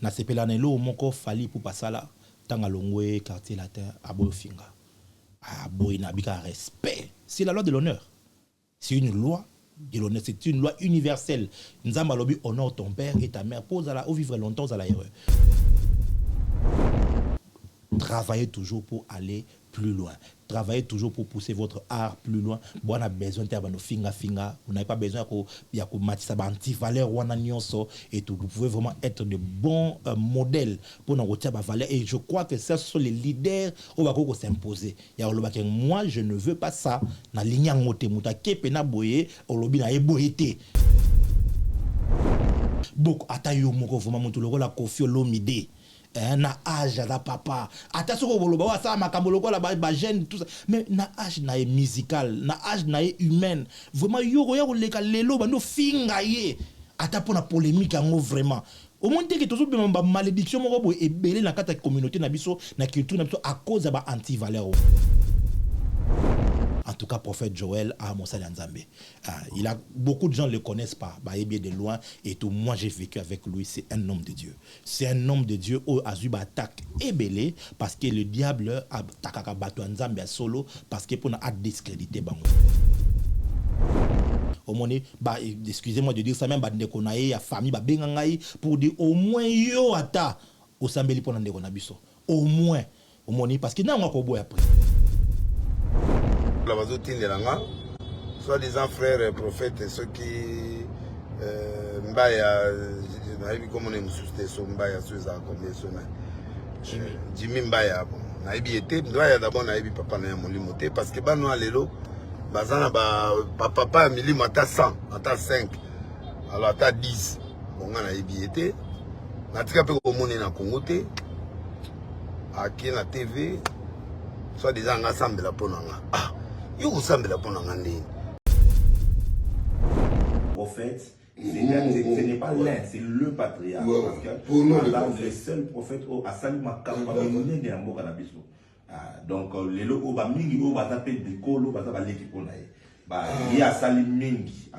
na sepela nelo moko fali pour passer là tanga longwe quartier latin aboyo finga aboy na bika respect. C'est la loi de l'honneur. C'est une loi de l'honneur, c'est une loi universelle. Nzamba lobi honore ton père et ta mère pose à la au vivre longtemps à la heureux. Travaillez toujours pour aller plus loin. Travaillez toujours pour pousser votre art plus loin. Bon, on a besoin de finga. Vous n'avez pas besoin de matissa anti-valeur et tout. Vous pouvez vraiment être de bons modèles pour nous retirer valeur. Et je crois que ce sont les leaders qui vont s'imposer. Moi, je ne veux pas ça. Na ligne ngote muta kepena boye olobi na eboyete. Beaucoup atayo moko vraiment mutu loko la Koffi Olomide. Na âge da papa attention ko boloba wa ça makambo loko la ba jeune tout ça mais na âge na musical na âge na humaine vraiment yo ya ko leka lelo bando finga ye ata pona polémique ngo vraiment au moins que toujours ba malédiction moko bo ebele na kata communauté na biso na culture na biso à cause ba anti valeur. En tout cas, prophète Joël a Monsali Nzambe. Il a beaucoup de gens ne le connaissent pas, bien de loin et tout. Moi, j'ai vécu avec lui. C'est un homme de Dieu. C'est un homme de Dieu où Azuba attaque et belé parce que le diable a attaqué Nzambe à solo parce que pour nous discréditer bango. Au moins, excusez-moi de dire ça même, il y a famille pour dire au moins yo ata au sambeli pour nous biso. Au moins, parce que n'a pas boire après. La bazo tindelanga soit disant frères prophètes ceux qui mbaya naibi comme on aime souster so mbaya so za combien so na Jimmy mbaya bon naibi était mbaya d'abord naibi papa na molimo te parce que ba no alelo bazana ba papa milimo ata 100 ata 5 alors ata 10 bon nga naibi était natika pe ko moni na Congo te aki na TV soit disant nga sambela ponanga Prophète, ce n'est pas l'un, c'est le patriarche. Parce que le seul prophète à Salima Kamba de Ambo Kanabiso. Donc, les lots au Bamingi, au Batapé de Kolo, Batapa l'équipe. Il y a Salim Mingi,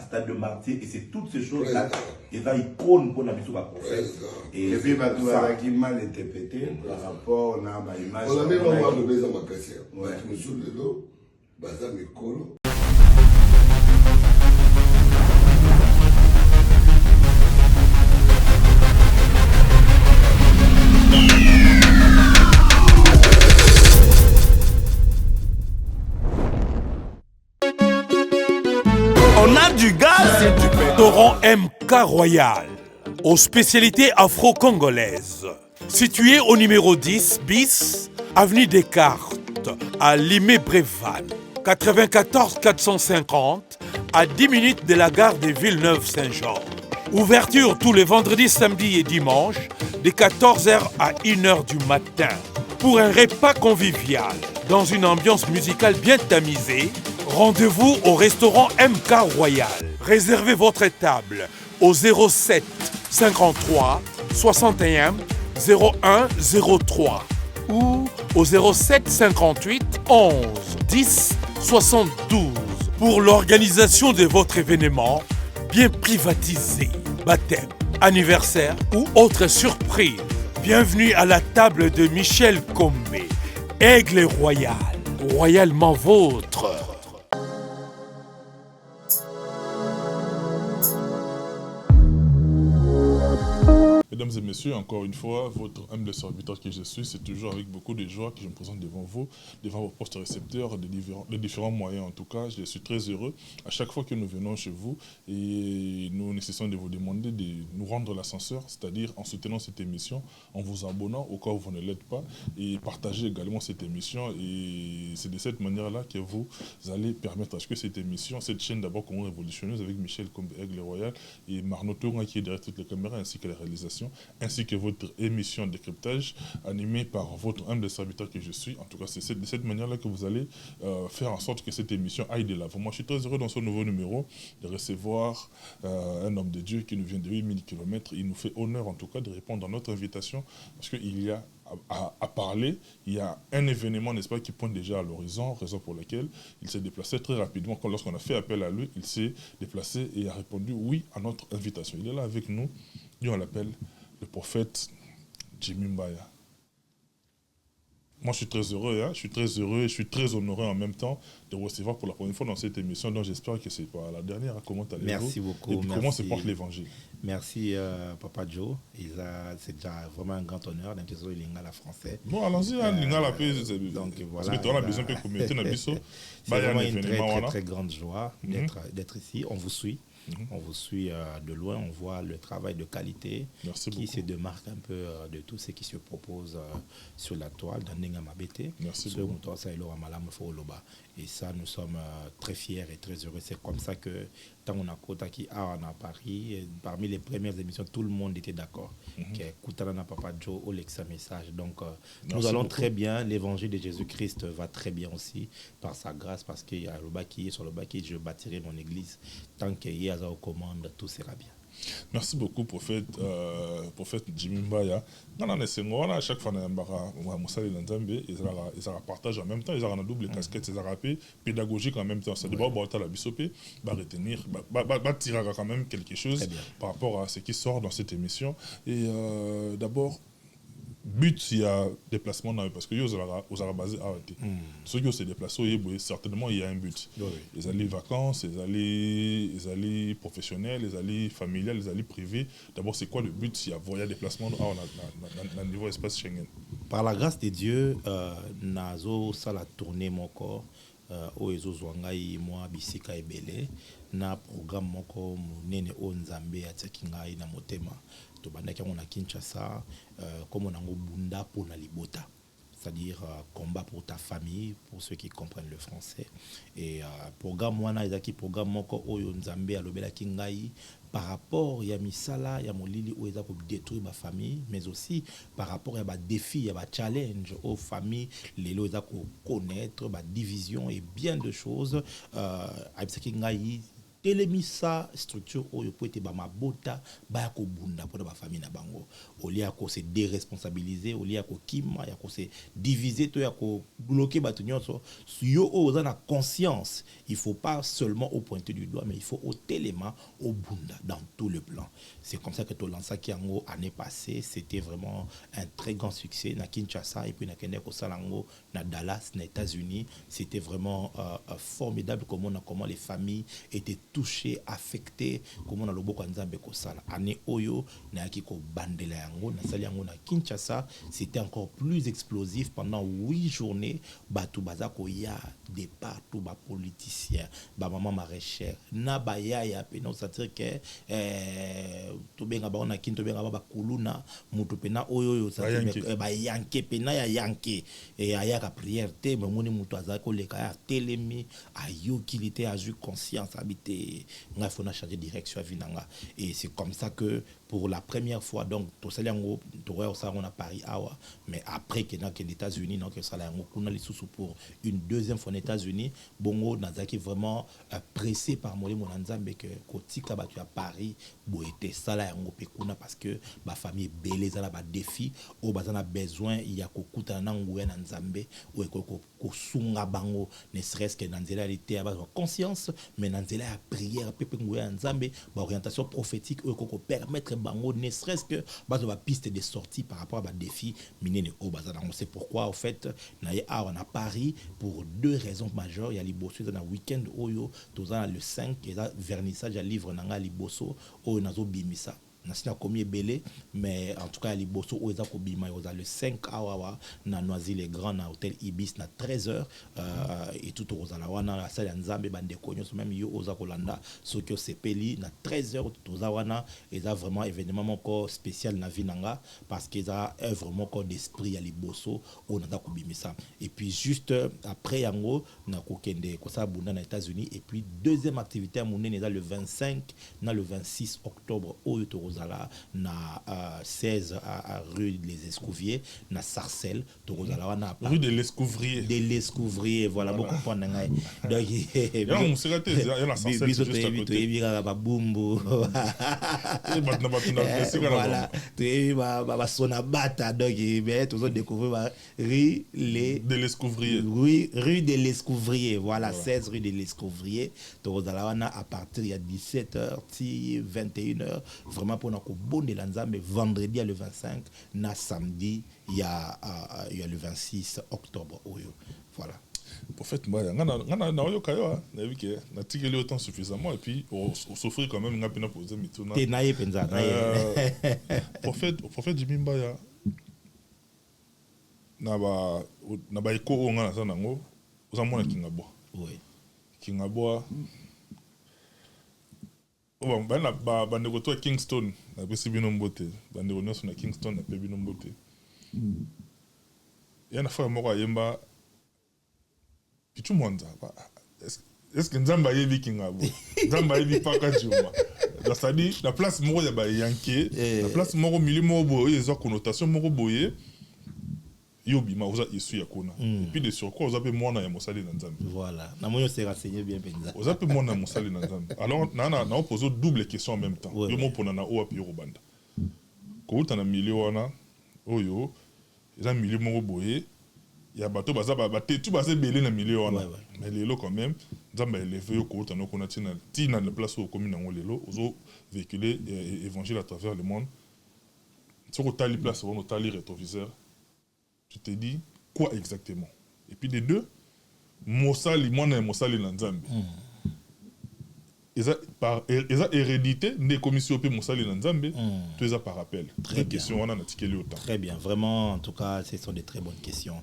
Stade de Martyr, et c'est toutes ces choses-là qui sont icônes pour Nabiso prophète. Et puis, Batou qui mal interprété par rapport à l'image. On a même un de besoin de casser. Je me suis de l'eau, Bazam et Kolo. On a du gaz, Restaurant MK Royal, aux spécialités afro-congolaises. Situé au numéro 10 bis, avenue Descartes, à Limay-Brévannes. 94 450, à 10 minutes de la gare de Villeneuve-Saint-Jean. Ouverture tous les vendredis, samedis et dimanches, de 14h à 1h du matin. Pour un repas convivial, dans une ambiance musicale bien tamisée, rendez-vous au restaurant MK Royal. Réservez votre table au 07 53 61 01 03 ou au 07 58 11 10 72 pour l'organisation de votre événement bien privatisé, baptême, anniversaire ou autre surprise. Bienvenue à la table de Michel Combé, Aigle Royal, royalement vôtre. Mesdames et messieurs, encore une fois, votre humble serviteur que je suis, c'est toujours avec beaucoup de joie que je me présente devant vous, devant vos postes récepteurs, de différents moyens en tout cas. Je suis très heureux à chaque fois que nous venons chez vous et nous nécessitons de vous demander de nous rendre l'ascenseur, c'est-à-dire en soutenant cette émission, en vous abonnant au cas où vous ne l'êtes pas et partager également cette émission. Et c'est de cette manière-là que vous allez permettre à ce que cette émission, cette chaîne d'abord Congo révolutionneuse avec Michel Combé, Aigle Royal et Marno Tonga qui est derrière toutes les caméras ainsi que la réalisation, ainsi que votre émission de décryptage animée par votre humble serviteur que je suis. En tout cas, c'est de cette manière-là que vous allez faire en sorte que cette émission aille de l'avant. Moi, je suis très heureux dans ce nouveau numéro de recevoir un homme de Dieu qui nous vient de 8000 km. Il nous fait honneur en tout cas de répondre à notre invitation parce qu'il y a à parler, il y a un événement, n'est-ce pas, qui pointe déjà à l'horizon, raison pour laquelle il s'est déplacé très rapidement. Lorsqu'on a fait appel à lui, il s'est déplacé et a répondu oui à notre invitation. Il est là avec nous, et on l'appelle le prophète Jimmy Mbaya. Moi, je suis très heureux, je suis très heureux et je suis très honoré en même temps de recevoir pour la première fois dans cette émission. Donc, j'espère que ce n'est pas la dernière. Comment allez-vous? Merci beaucoup. Et puis, comment se porte l'évangile? Merci, Papa Joe. C'est déjà vraiment un grand honneur d'être au Lingala français. Bon, allons-y, Lingala. Donc, voilà. Parce que tu as besoin de communauté dans c'est vraiment une très grande joie d'être ici. On vous suit. On vous suit de loin, on voit le travail de qualité qui se démarque un peu de tout ce qui se propose sur la toile dans Nengamabete. Merci beaucoup. Et ça, nous sommes très fiers et très heureux. C'est comme ça que, tant on a Kotaki à Paris, parmi les premières émissions, tout le monde était d'accord. Koutalana Papa Joe, Olexa Message. Donc, nous allons très bien. L'évangile de Jésus-Christ va très bien aussi, par sa grâce, parce qu'il y a le baki, sur le baki, je bâtirai mon église. Tant qu'il y a aux commandes, tout sera bien. Merci beaucoup, prophète Jimmy Mbaya. À chaque fois, ils partagent en même temps, ils ont un double casquette, ils ont pédagogique en même temps. Ça doit la bisopé, retenir, tirer quand même quelque chose par rapport à ce qui sort dans cette émission. Et d'abord, but il y a déplacement parce que vous avez basé à arrêter. Ceux qui se déplacent, certainement il y a un but. Les alliés vacances, les alliés professionnels, les alliés familiales, les alliés privés. D'abord, c'est quoi le but? Il y a déplacement au niveau espace Schengen. Par la grâce de Dieu, nazo ça la tournée mon corps. Oezo Zwangai moi bisika ebele na programme moko munene o Nzambe atsakingai na motema to bandaki on a Kinshasa comme on a bunda pour na libota, c'est-à-dire combat pour ta famille, pour ceux qui comprennent le français. Et programme wana ezaki programme moko oyo Nzambe alobela kingai par rapport ya misala ya molili où pour détruire ma famille, mais aussi par rapport à ma défi, à ma challenge aux familles, les lois pour connaître ma division et bien de choses. Telemisa structure oyo po ete ba mabota ba ko bunda pour ba famille na bango olia ko se déresponsabiliser olia ko kima ya ko se diviser to ya ko bloquer batu nyonso yo oza na conscience. Il faut pas seulement au pointer du doigt, mais il faut au téléma au bunda dans tout le plan. C'est comme ça que to lança qui ango année passée, c'était vraiment un très grand succès na Kinshasa et puis na Kenya ko salango na Dallas na États-Unis. C'était vraiment formidable comment les familles étaient touché, affecté, comme on a le beaucoup Nzambe kosala. Année oyo na yaki ko bandela yango na sali yango na Kinshasa, c'était encore plus explosif pendant 8 journées. Batu bazako ya de partout ba politiciens, ba maman maraîchère, na ba ya pe non c'est-à-dire que to benga ba na Kinto benga ba kuluna mutu pe na oyo c'est-à-dire ba yanke pe na ya yanke et aya ka prière te mais moni mutu azako le ka telemi ayo qu'il était à ju conscience habité. Il faut changer de direction à Vinanga. Et c'est comme ça que pour la première fois, donc, on a Paris, mais après que dans les États-Unis, pour une deuxième fois aux États-Unis, Bongo Nazaki vraiment pressé par Molé Monanzambe que Kotika batu à Paris, Boete Sala Yango Pekuna parce que ma famille beleza la ba défi, au bazana besoin, il y a Kokuta Nangoué Nanzambe, ou Kosunga Bango, ne serait-ce que Nanzela était à conscience, mais Nanzela a prière, Pepe Ngoué Nanzambe, orientation prophétique, ou permettre Bango, ne serait-ce que la piste de sortie par rapport à des défis minés au bazar. C'est pourquoi, en fait, on a Paris pour 2 raisons majeures. Il y a Liboso, dans le week-end, le 5, il y a vernissage à livre, dans Liboso, au Nazo Bimisa. Nasina commis belé, mais en tout cas les bosso oza ko bima oza le 5 awa na Noisy-le-Grand na hôtel Ibis na 13h et tout oza la wana la salle Nzambe bande konyo même yo oza ko landa sokyo sepeli na 13h oza wana eza vraiment événement moko spécial na vinanga parce que ça œuvre moko d'esprit à les bosso on a ko bimisa et puis juste après yango na ko kende ko sa bunda na États-Unis et puis deuxième activité à monene le 25 na le 26 octobre au na 16 à rue des Escouviers na Sarcelles rue de l'Escouvrier voilà beaucoup prendre ngai donc il y a la Sarcelles juste à côté voilà tu va sonabata donc mais tous découvrir rue de l'Escouvrier voilà 16 rue de l'Escouvrier à partir il y a 17h 21h vraiment pour kobondela nzambe vendredi à le 25 na samedi il y a le 26 octobre oyo. Voilà. Prophète Mbaya, na oyoka yo na bike na tikeli autant suffisamment et puis on s'offrir quand même ngapina poser mituna. Te naye penza naye. Prophète Jimmy Mbaya na ba eko nga na sanango ozamona Kingabwa. Oui. Kingabwa bon ba ndeko to Kingston na pesi bino mbote ba ndeko nyonso na Kingston na pe bino mbote. Yana fa moko ayemba Pichu Mwanza, est-ce que Nzamba yebi Kingabwa? Nzamba yebi paka Juma. C'est-à-dire, la place moko ya ba yanké, la place moko mili moko boye, ils ont connotation moko boye. Yobi ma oza isu ya kona. Et puis de surcroît, oza pe mwana ya mosali na Nzambe. Voilà. Na moyo se renseigner bien penza. Oza pe mwana ya mosali na Nzambe. Alors na pose double question en même temps. Yo mo pona na owa pi Yorubanda. Ko uta na mili wana oyo, eza mili moko boye. Il y a bateau baza bateau basé belé na milieu wana mais lelo quand même nzamba élevé yo ko tano kona tina na place au commune ngo lelo ozo véhiculer évangile à travers le monde sur au tali place au tali rétroviseur tu te dis quoi exactement et puis des deux mosali mwana mosali na nzambe eza hérédité des commissions pe mosali na nzambe tout ça par appel très question on a natikeli autant très bien vraiment en tout cas ce sont des très bonnes questions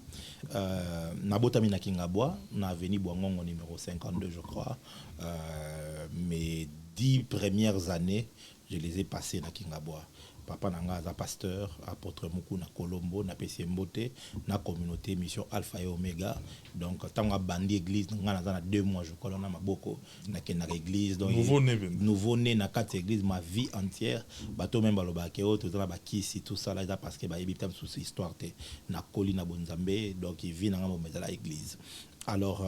nabotami na Kingabwa na avenue Boangongo numéro 52 je crois mes 10 premières années je les ai passées na Kingabwa. Papa nanga aza pasteur apôtre Muku na Colombo na PC Mbote na communauté mission Alpha et Omega donc tanga bandi église nga na 2 mois je crois na maboko na kena église donc nouveau né na 4 église ma vie entière bato même baloba ke auto na bakisi tout ça là parce que ba yebitam sous histoire te na koli na bonzambe donc il vit na ngamo la église alors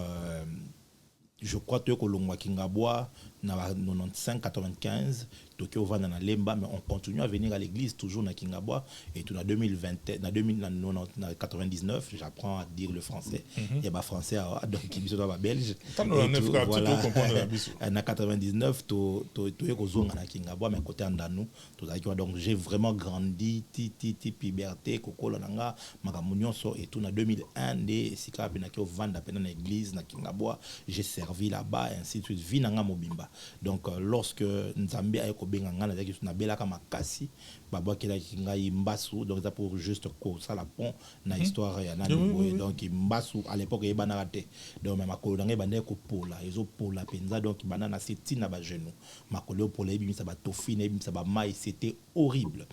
je crois que Kolongwa Kingabwa na 95-95 Tokyo va dans Lemba mais on continue à venir à l'église toujours na Kingabwa et tout en 99 j'apprends à dire le français il y a pas français donc qui sont pas belge na 99 to kozonga na Kingabwa mais côté andanu donc j'ai vraiment grandi puberté kokolo nanga makamunyoso et tout en 2001 de sika bina ki vanda pena na église na Kingabwa j'ai servi là-bas et ainsi de suite vi nanga mobimba donc lorsque Nzambe a kobenga ngana zaki na belaka makasi baba kila kingai mbasu donc ça pour juste ko ça la pont na histoire ya nani donc mbasu à l'époque e bana raté donc ma makolo ngai bande ko pola ezo pola penza donc bana na setina ba genou makolo pola ebimisa ba tofine ebimisa ba mai c'était horrible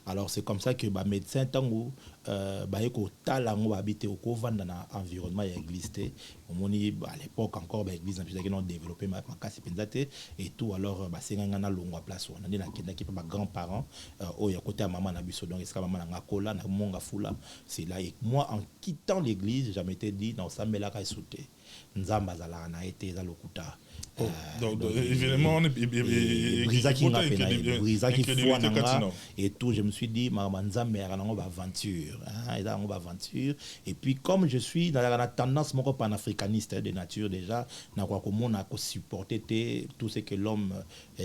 alors c'est comme ça que ba médecin tango ba eko talango habité au kovanda na environnement ya église té omoni à l'époque encore ba église na qui non développé ma kasi pendate et tout alors ba senga na longo place on na kenda ki ba grands-parents au ya côté à maman na biso donc esika maman na kola na monga fula c'est là et moi en quittant l'église je m'étais dit na osambela ka sauter nzamba zala na été za lokuta donc évidemment on est et tout je me suis dit maman nzambe ya na aventure aventure et puis comme je suis dans la tendance mon panafricaniste de nature déjà na kwa komona ko supporter tout ce que l'homme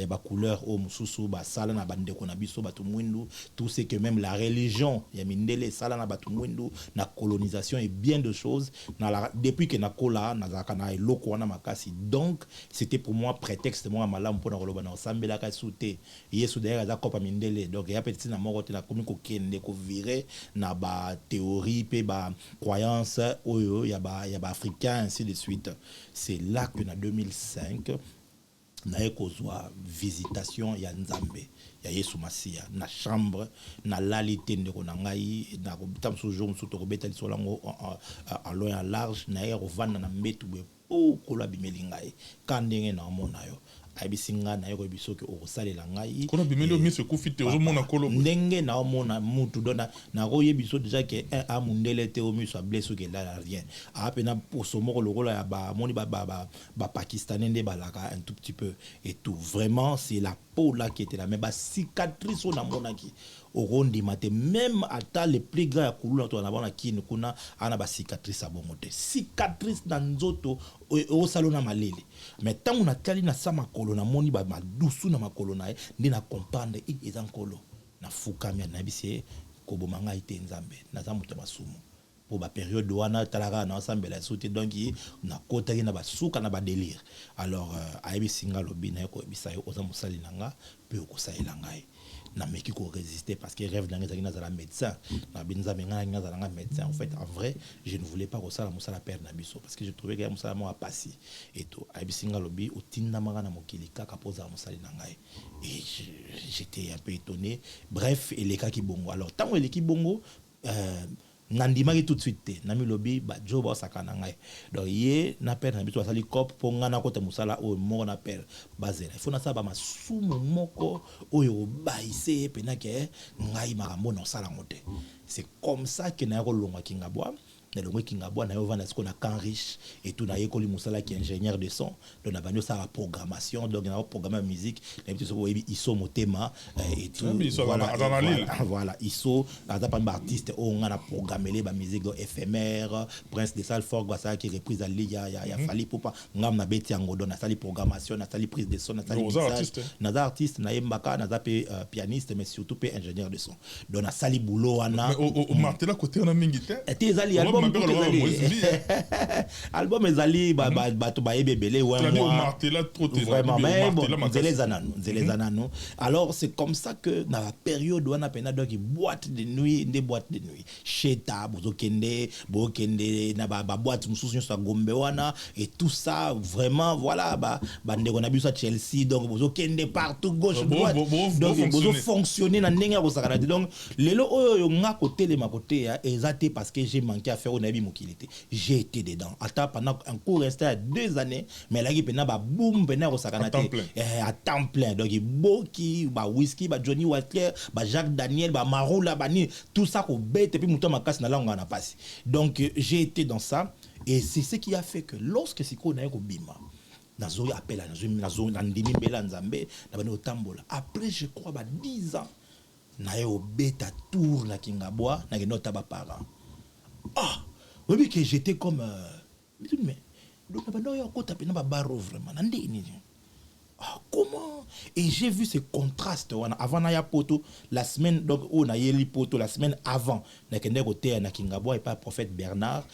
ba couleur au mususu ba sala na bandeko na biso batu mwindu tout ce que même la religion ya mindele sala na batu mwindu na colonisation et bien de choses depuis que na kola na zaka na eloko wana makasi donc c'était pour moi prétexte moi malamu pona koloba na osambela ka souté yesu d'ailleurs za kopa mindele donc ya petit na moko te na komi ko kende ko virer na ba théorie pe ba croyance oyo ya ba africain ainsi de suite. C'est là que en 2005 na ekozwa visitation ya Nzambe ya Yesu Masia na chambre na lalité ndeko na ngai na tam so jour so to kobeta lisolango en long et large na erovanda na mbetu be o kola bimelingai kandenge na mona yo aibisinga na yoko bisoke osalela ngai kono bimelo miso kufite ozomona kolo ndenge na omona mutu dona na roye biso déjà que un amundele te omiso blessé que là rien apena posomoko lokola ya ba moni ba pakistanais nde balaka un tout petit peu et tout vraiment c'est la peau là qui était là mais ba cicatrice on a monaki au rondi maté même ata les plus grands kulula to na bana kini kuna ana ba cicatrice abomote cicatrice na nzoto o salona malele mais tant on a tali na sama kolo na moni ba madusu na makolo na ndi na comprendre ezan kolo na fukami na bise ko bomanga ite nzambe na za muto basumu pour la période wana talara na ensemble la sauté donc na kota na basuka na ba délire alors aibi singa lobi na ko bisayo oza musali nanga pe ko saela ngai na meki ko résister parce que rêve nanga zaki na zala médecin na binza menga na zala médecin en fait en vrai je ne voulais pas ko sala musala père na biso parce que je trouvais que musala mo a passé et tout aibi singa lobi otinda manga na mokili kaka poza musali ngai et j'étais un peu étonné bref et les cas qui bongo alors tant les qui bongo nandimaki tout de suite nami lobi ba job sakana ngai donc ye na père na biso asali cop po ngana kota musala o moko na père bazela il faut na saba masumu moko oyo baise pena ke ngai makambo na sala ngote c'est comme ça que na ko longwa kingabwa na longwa kingabwa na yo vana siko na camp riche et tout na ye ko li musala qui ingénieur de son donc na banyo ça la programmation donc na programme musique na biso so iso motema et tout voilà iso ada pas artiste o ngana programmer ba musique éphémère prince de salford quoi ça qui reprise à liya ya fali popa ngam na beti ngodo na sali programmation na sali prise de son na sali na artiste na yembaka na zape pianiste mais surtout pe ingénieur de son donc na sali boulot wana au martela côté on a mingité et ezali album ezali bato ba ebebele ouais moi vraiment mais bon zelezanano alors c'est comme ça que dans la période où on a pena donc boîte de nuit cheta bozokende na ba boîte mususu sur gombe wana et tout ça vraiment voilà ba ndeko na biso Chelsea donc bozokende partout gauche droite donc bozo fonctionner na ndenge ko sakana donc lelo oyo nga côté les ma côté exacté parce que j'ai manqué à faire on a vu mokilité j'ai été dedans attends pendant un court resté à 2 années mais là qui pena ba boom pena ko sakana à temps plein donc boki ba whisky ba Johnny Walker ba Jacques Daniel ba Maroula ba ni tout ça ko bête et puis muto makasi na langue na passe donc j'ai été dans ça et c'est ce qui a fait que lorsque siko na ko bima nazo appel nazo ndimi bela nzambe na bana otambola après je crois ba 10 ans na yo beta tour na kingabwa na nota ba parents oui que j'étais comme mais donc na yo ko tapena ba baro vraiment na ndini comment et j'ai vu ce contraste avant na ya poto la semaine donc on a yeli poto la semaine avant na kende côté na kingabwa et pas prophète Bernard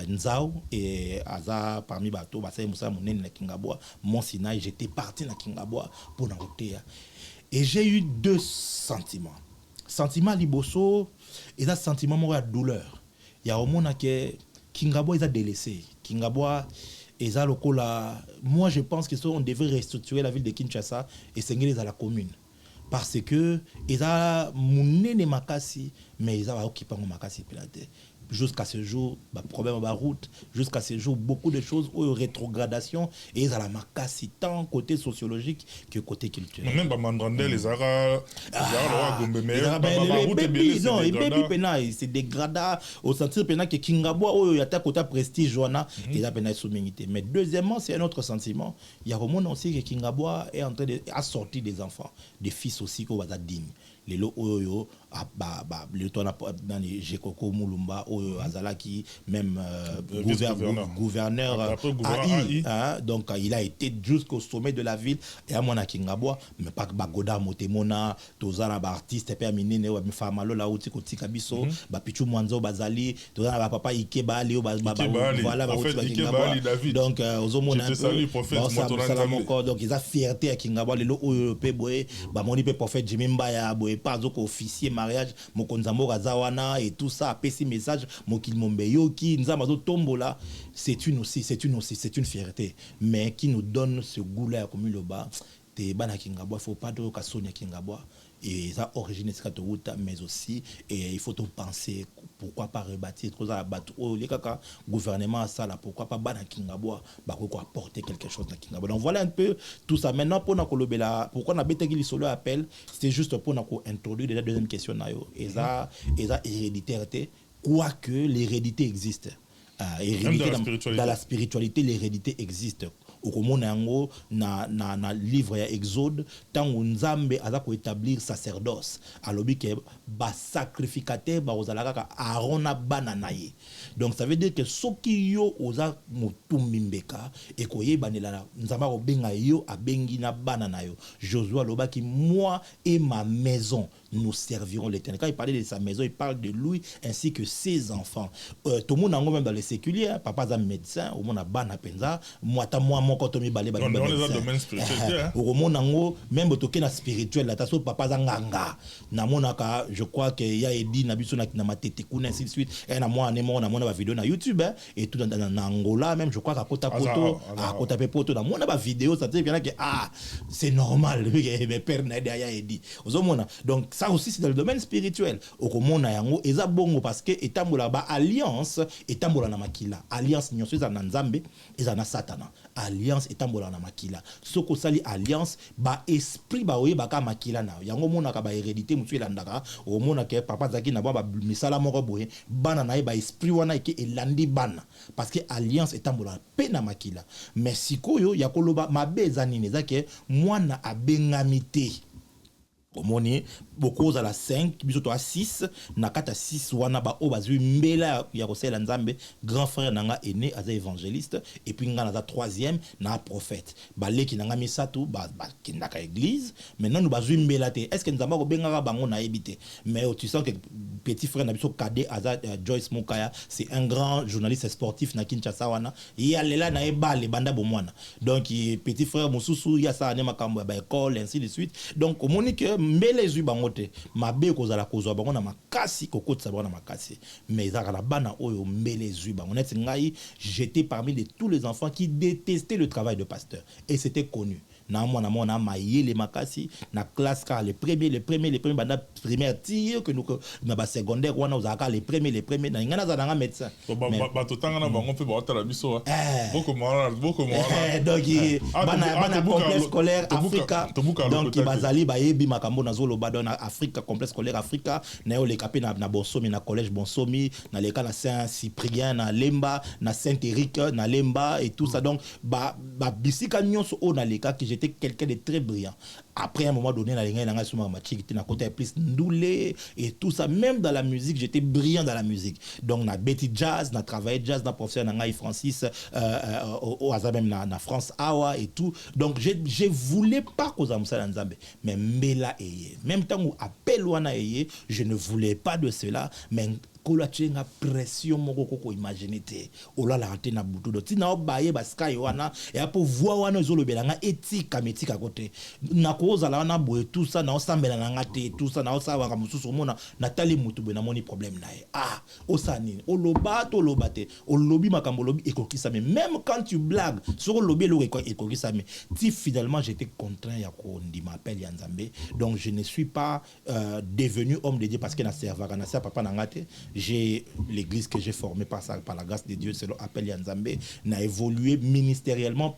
Nzao et Aza parmi bato basay musa monene na kingabwa Mont Sinaï j'étais parti na kingabwa pour na côté et j'ai eu 2 sentiments liboso et ça sentiment mo ya douleur ya omona que kingabwa ils a délaissé kingabwa et ça moi je pense que on devrait restructurer la ville de Kinshasa et s'engager à la commune parce que ils a munene makasi mais ils a occupé makasi pelate jusqu'à ce jour problème de route jusqu'à ce jour beaucoup de choses ou rétrogradation et ils a la makasi tant côté sociologique que côté culturel même ba mandrandel les ara gombe mais c'est dégradant au sentir pena que kingabwa o ya ta côté prestige wana ils a pena souminité mais deuxièmement c'est un autre sentiment il y a vraiment aussi que kingabwa est en train de sortir des enfants des fils aussi ko baza digne les lo oyo le ton dans les Jekoko Mulumba oyo azalaki même gouverneur AI, donc il a été jusqu'au sommet de la ville et à mona kingabwa mais pas bagoda motemona tozana ba artiste pe aminene wa mfama lo la uti kotika biso ba pichu mwanzo bazali tozana ba papa Ikeba Leo voilà ba uti kingabwa donc ozomona donc ils a fierté à kingabwa le lo oyo pe boye ba moni pe prophète Jimmy Mbaya boye pas officier mariage mokonzambo razawana et tout ça apesi message mokil mombeyoki nzamazo tombola c'est une fierté mais qui nous donne ce goût là comme le bas te bana kingabwa faut pas de kasonia kingabwa et ça origine skatouta mais aussi et il faut penser pourquoi pas rebâtir trop à battre les kaka gouvernement ça là pourquoi pas bana kingabwa ba ko apporter quelque chose dans kingabwa donc voilà un peu tout ça maintenant pour na kolobela pourquoi na betaki li solo appel c'était juste pour na ko introduire déjà deuxième question na yo et ça héréditaire quoique l'hérédité existe dans la spiritualité l'hérédité existe okomona yango na livre ya Exode tango nzambe aza ko établir sacerdoce alobi ke ba sacrificateur ba ozalaka Aaron na bana na ye. Donc ça veut dire que soki yo oza mutumbi mbeka e koyebanela nzamba ko benga yo abengi na bana na yo. Josué alobaki moi et ma maison nous servirons l'Éternel. Quand il parlait de sa maison, il parle de lui ainsi que ses enfants. Tout le monde même dans les séculiers, papa est médecin, au monde a bana penza, moi mon quand on me balé balé. On est dans le domaine spirituel. Au monde ango même toke na spirituel la taso papa zanganga. Na monaka, je crois que y a Edi na biso na matete kuna ainsi de suite. Et na moi na ba vidéo na YouTube et tout dans Angola même je crois qu'à Kota Poto, à Kota Poto na moi na ba vidéo ça te dit que c'est normal mes pères na ya Edi. Donc ça aussi c'est dans le domaine spirituel. Okomona yango eza bongo parce que etambola ba alliance etambola na makila. Alliance nyonso eza na Nzambe eza na Satana. Alliance etambola na makila. Soko sali alliance ba esprit ba oye baka makila na. Yango mona ka ba hérédité mutu elandaka. Omona ke papa zaki na ba misala moko boye bana na ba esprit wana ke elandi bana parce que alliance etambola pe na makila. Mais sikoyo yakoloba mabeza nini zake mwana abengamite. Omoni beaucoup à la 5 biso to à 6 na kata 6 wana ba o bazui mbela ya kosela nzambe grand frère nanga aîné aza évangéliste et puis nga na 3e na prophète ba leki nanga misato ba kindaka église maintenant nous bazui mbela te est-ce que nzamba ko benga bango na ebité mais tu sens que petit frère na biso cadet aza Joyce Mukaya c'est un grand journaliste sportif na Kinshasa wana ya lela na ebale banda bomwana donc petit frère mususu ya sa ne makambo ba école ainsi de suite donc omoni que mbele zui bangote mabe kozala kozwa bango na makasi kokotisa bango na makasi mais ezaka na bana oyo mbele zui bango neti ngai j'étais parmi de tous les enfants qui détestaient le travail de pasteur et c'était connu na mona mayele makasi na classe car les premiers banda primaire tire que nous na ba secondaire wana ozaka les premiers na ngana za nga médecin ba totanga na bango pe ba tala biso beaucoup moi donc bana complexe scolaire Africa donc bazali ba yebi makambo na zolo ba dans Africa complexe scolaire Africa na yo le capé na Bonsomi na collège Bonsomi na l'école Saint-Cyprien na Lemba na Saint-Éric na Lemba et tout ça donc ba bisika nyonso o na leka que j'étais quelqu'un de très brillant. Après un moment donné, na côté plus ndoulé et tout ça. Même dans la musique, j'étais brillant dans la musique. Donc, na Betty Jazz, na travaillé jazz, na professeur Nangaï Francis, au hasard même na France Awa et tout. Donc, je voulais pas qu'on s'amuse Nzambe, mais mbela eye. Même temps où appel wana eye, je ne voulais pas de cela, mais kola tchenga pression moko koko imaginité ola la antena butu do tina obaye baskai wana et apo voix wana ezolobela nga etika metika kote na kozala wana boye tout ça na osambela na ngate tout ça na osawa ka mususu mona natali mutu be na moni problème nae osani oloba to lobate olobi makambo lobi ekokisa même quand tu blagues sur lobi lo ekokisa mais si finalement j'étais contraint ya ko ndima appel ya Nzambe donc je ne suis pas devenu homme de Dieu parce que na servaka na papa na ngate. J'ai l'église que j'ai formée par la grâce de Dieu, selon appel Yanzambe, n'a évolué ministériellement,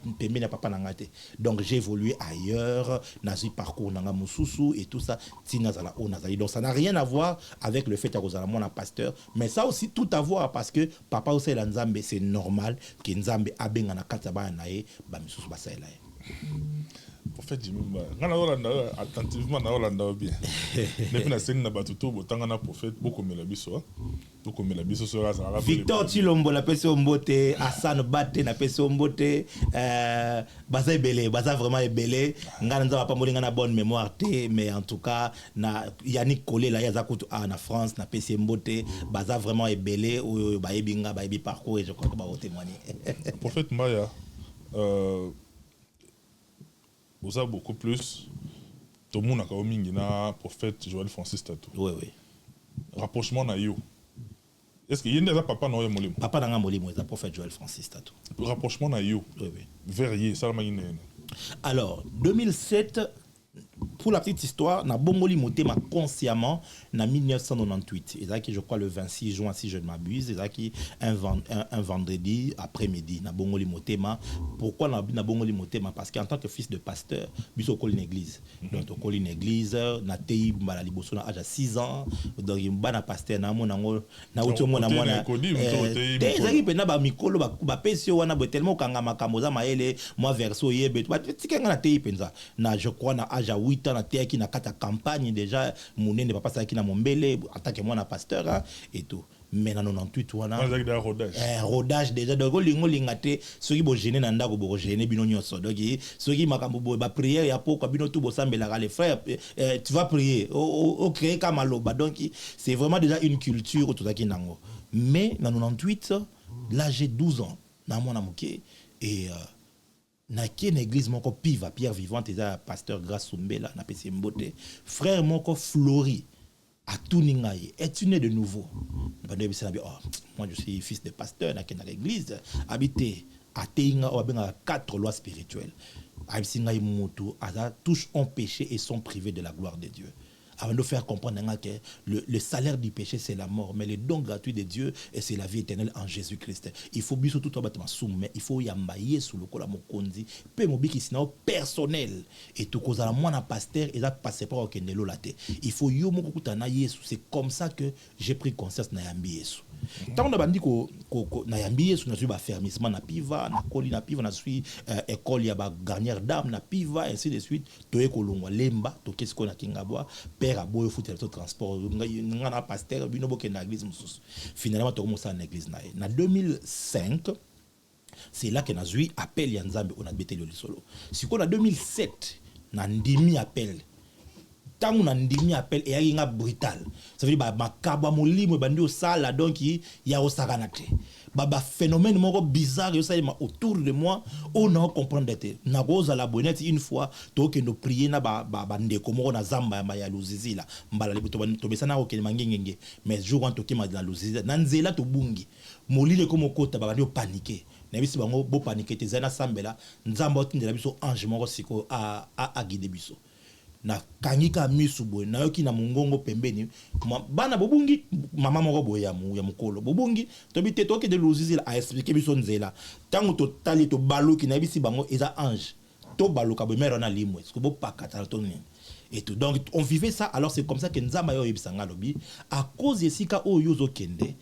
donc j'ai évolué ailleurs, n'a eu parcours nanga mususu et tout ça, donc ça n'a rien à voir avec le fait que mon pasteur, mais ça aussi tout à voir parce que papa aussi Nzambe, c'est normal que Nzambe abenga na kataba nae ba mususu ba saela. En fait, attentivement, na bien. Depuis la scène na batuto, botanga na prophète, beaucoup me la biso, sur la Victor Chilombo la pese ombote, Hassan Bate na pese ombote, baza ebele, baza vraiment ebele. Ngana nza pa molinga na bonne mémoire te, mais en tout cas na Yannick Collet la yaza kutu na France na pese ombote, baza vraiment ebele ou ba ebinga ba ebi parcours et je crois que ba témoigner. Prophète Maya vous avez beaucoup plus. Tout le monde a mingi na prophète Joël Francis Tatou. Oui. Rapprochement na yo. Est-ce qu'il y a déjà papa na molimo? Papa na molimo, c'est prophète Joël Francis Tatou. Rapprochement na yo. Oui. Verrier, ça la. Alors, 2007, pour la petite histoire, na bongoli motema consciemment na 1998. Et ça qui je crois le 26 juin si je ne m'abuse, et ça qui un vendredi après-midi na bongoli motema. Pourquoi na bongoli motema? Parce qu'en tant que fils de pasteur, biso koli une église. Donc to koli une église na tei mbala liboso na âge à 6 ans. Donc bana pasteur na mona na uto mona mona. Ezaki pena ba mikolo ba pesio wana bo tellement kanga makambo za maele moi verso yebe. Ba tikenga na tei penza. Na je crois na âge à 8 ans na tei qui na kata campagne déjà monene papa ça qui na mombele attaque moi na pasteur hein, et tout. Mais na 98 wana rodage déjà donc lingo lingate soki bo gêner na ndako bo gêner bino nyonso donc soki makambo bo ba prière ya poko bino tout bo sambela les frères tu vas prier au créer comme aloba donc c'est vraiment déjà une culture tout ça qui nango. Mais na 98 là j'ai 12 ans na mwana moké et na qui une église moko piva Pierre Vivante et pasteur Grâce Sumbela na pesi mbote frère moko Flori à tout ningaye es-tu né de nouveau? Moi je suis fils de pasteur dans l'église habité à Teinga ou bien 4 lois spirituelles. Abisingaye moto à touche en péché et sont privés de la gloire de Dieu. Avant de faire comprendre que le salaire du péché c'est la mort, mais le don gratuit de Dieu et c'est la vie éternelle en Jésus-Christ. Il faut bien tout bâtiment soumis, il faut yambaye sous le kola mokonzi, pe mobiki sinon personnel et tout cause à moi na pasteur et ça passe pas au kendelo laté. Il faut yo mo kutana Yesu, c'est comme ça que j'ai pris conscience na yambi Yesu. Tant on a dit que na yambi Yesu na suis ba fermissement na piva, na koli na piva na suis école ya ba garnière d'âme na piva ainsi de suite, to ekolongwa lemba, to qu'est-ce qu'on a kingabwa père a beau foutre le transport ngana pasteur bino boke na église mususu. Finalement to commence na église na 2005 c'est là que na zui appel ya Nzambe on a bêté le solo. Si qu'on a 2007 na ndimi appel tant on a ndimi appel et yinga brutal ça veut dire ba makaba molimo bandi au sala donc ya osaganate baba phénomène moko bizarre yo ça autour de moi on a comprendre d'être na goza la bonnette une fois to que nous prier na ba ndeko moko na zamba ya luzizi la mbala libuto to besana ko kelima ngengenge mais jour on to kima na luzizi na nzela to bungi molile ko mokota ba bandi paniquer na bisi bango bo paniquer te zana sambela nzamba otindela biso ange moko siko a guider biso na kangika misubo na yoki na mungongo pembeni bana bobungi mama moko boya ya mukolo bobungi to bite to ke de luzizi a expliquer biso nzela tango to tali to baluki na bisi bango eza ange to baluka bo mero na limwe ce que bo pakata to nini et tout donc on vivait ça alors c'est comme ça que nzamba yo yebisanga lobi à cause yesika o yozo kende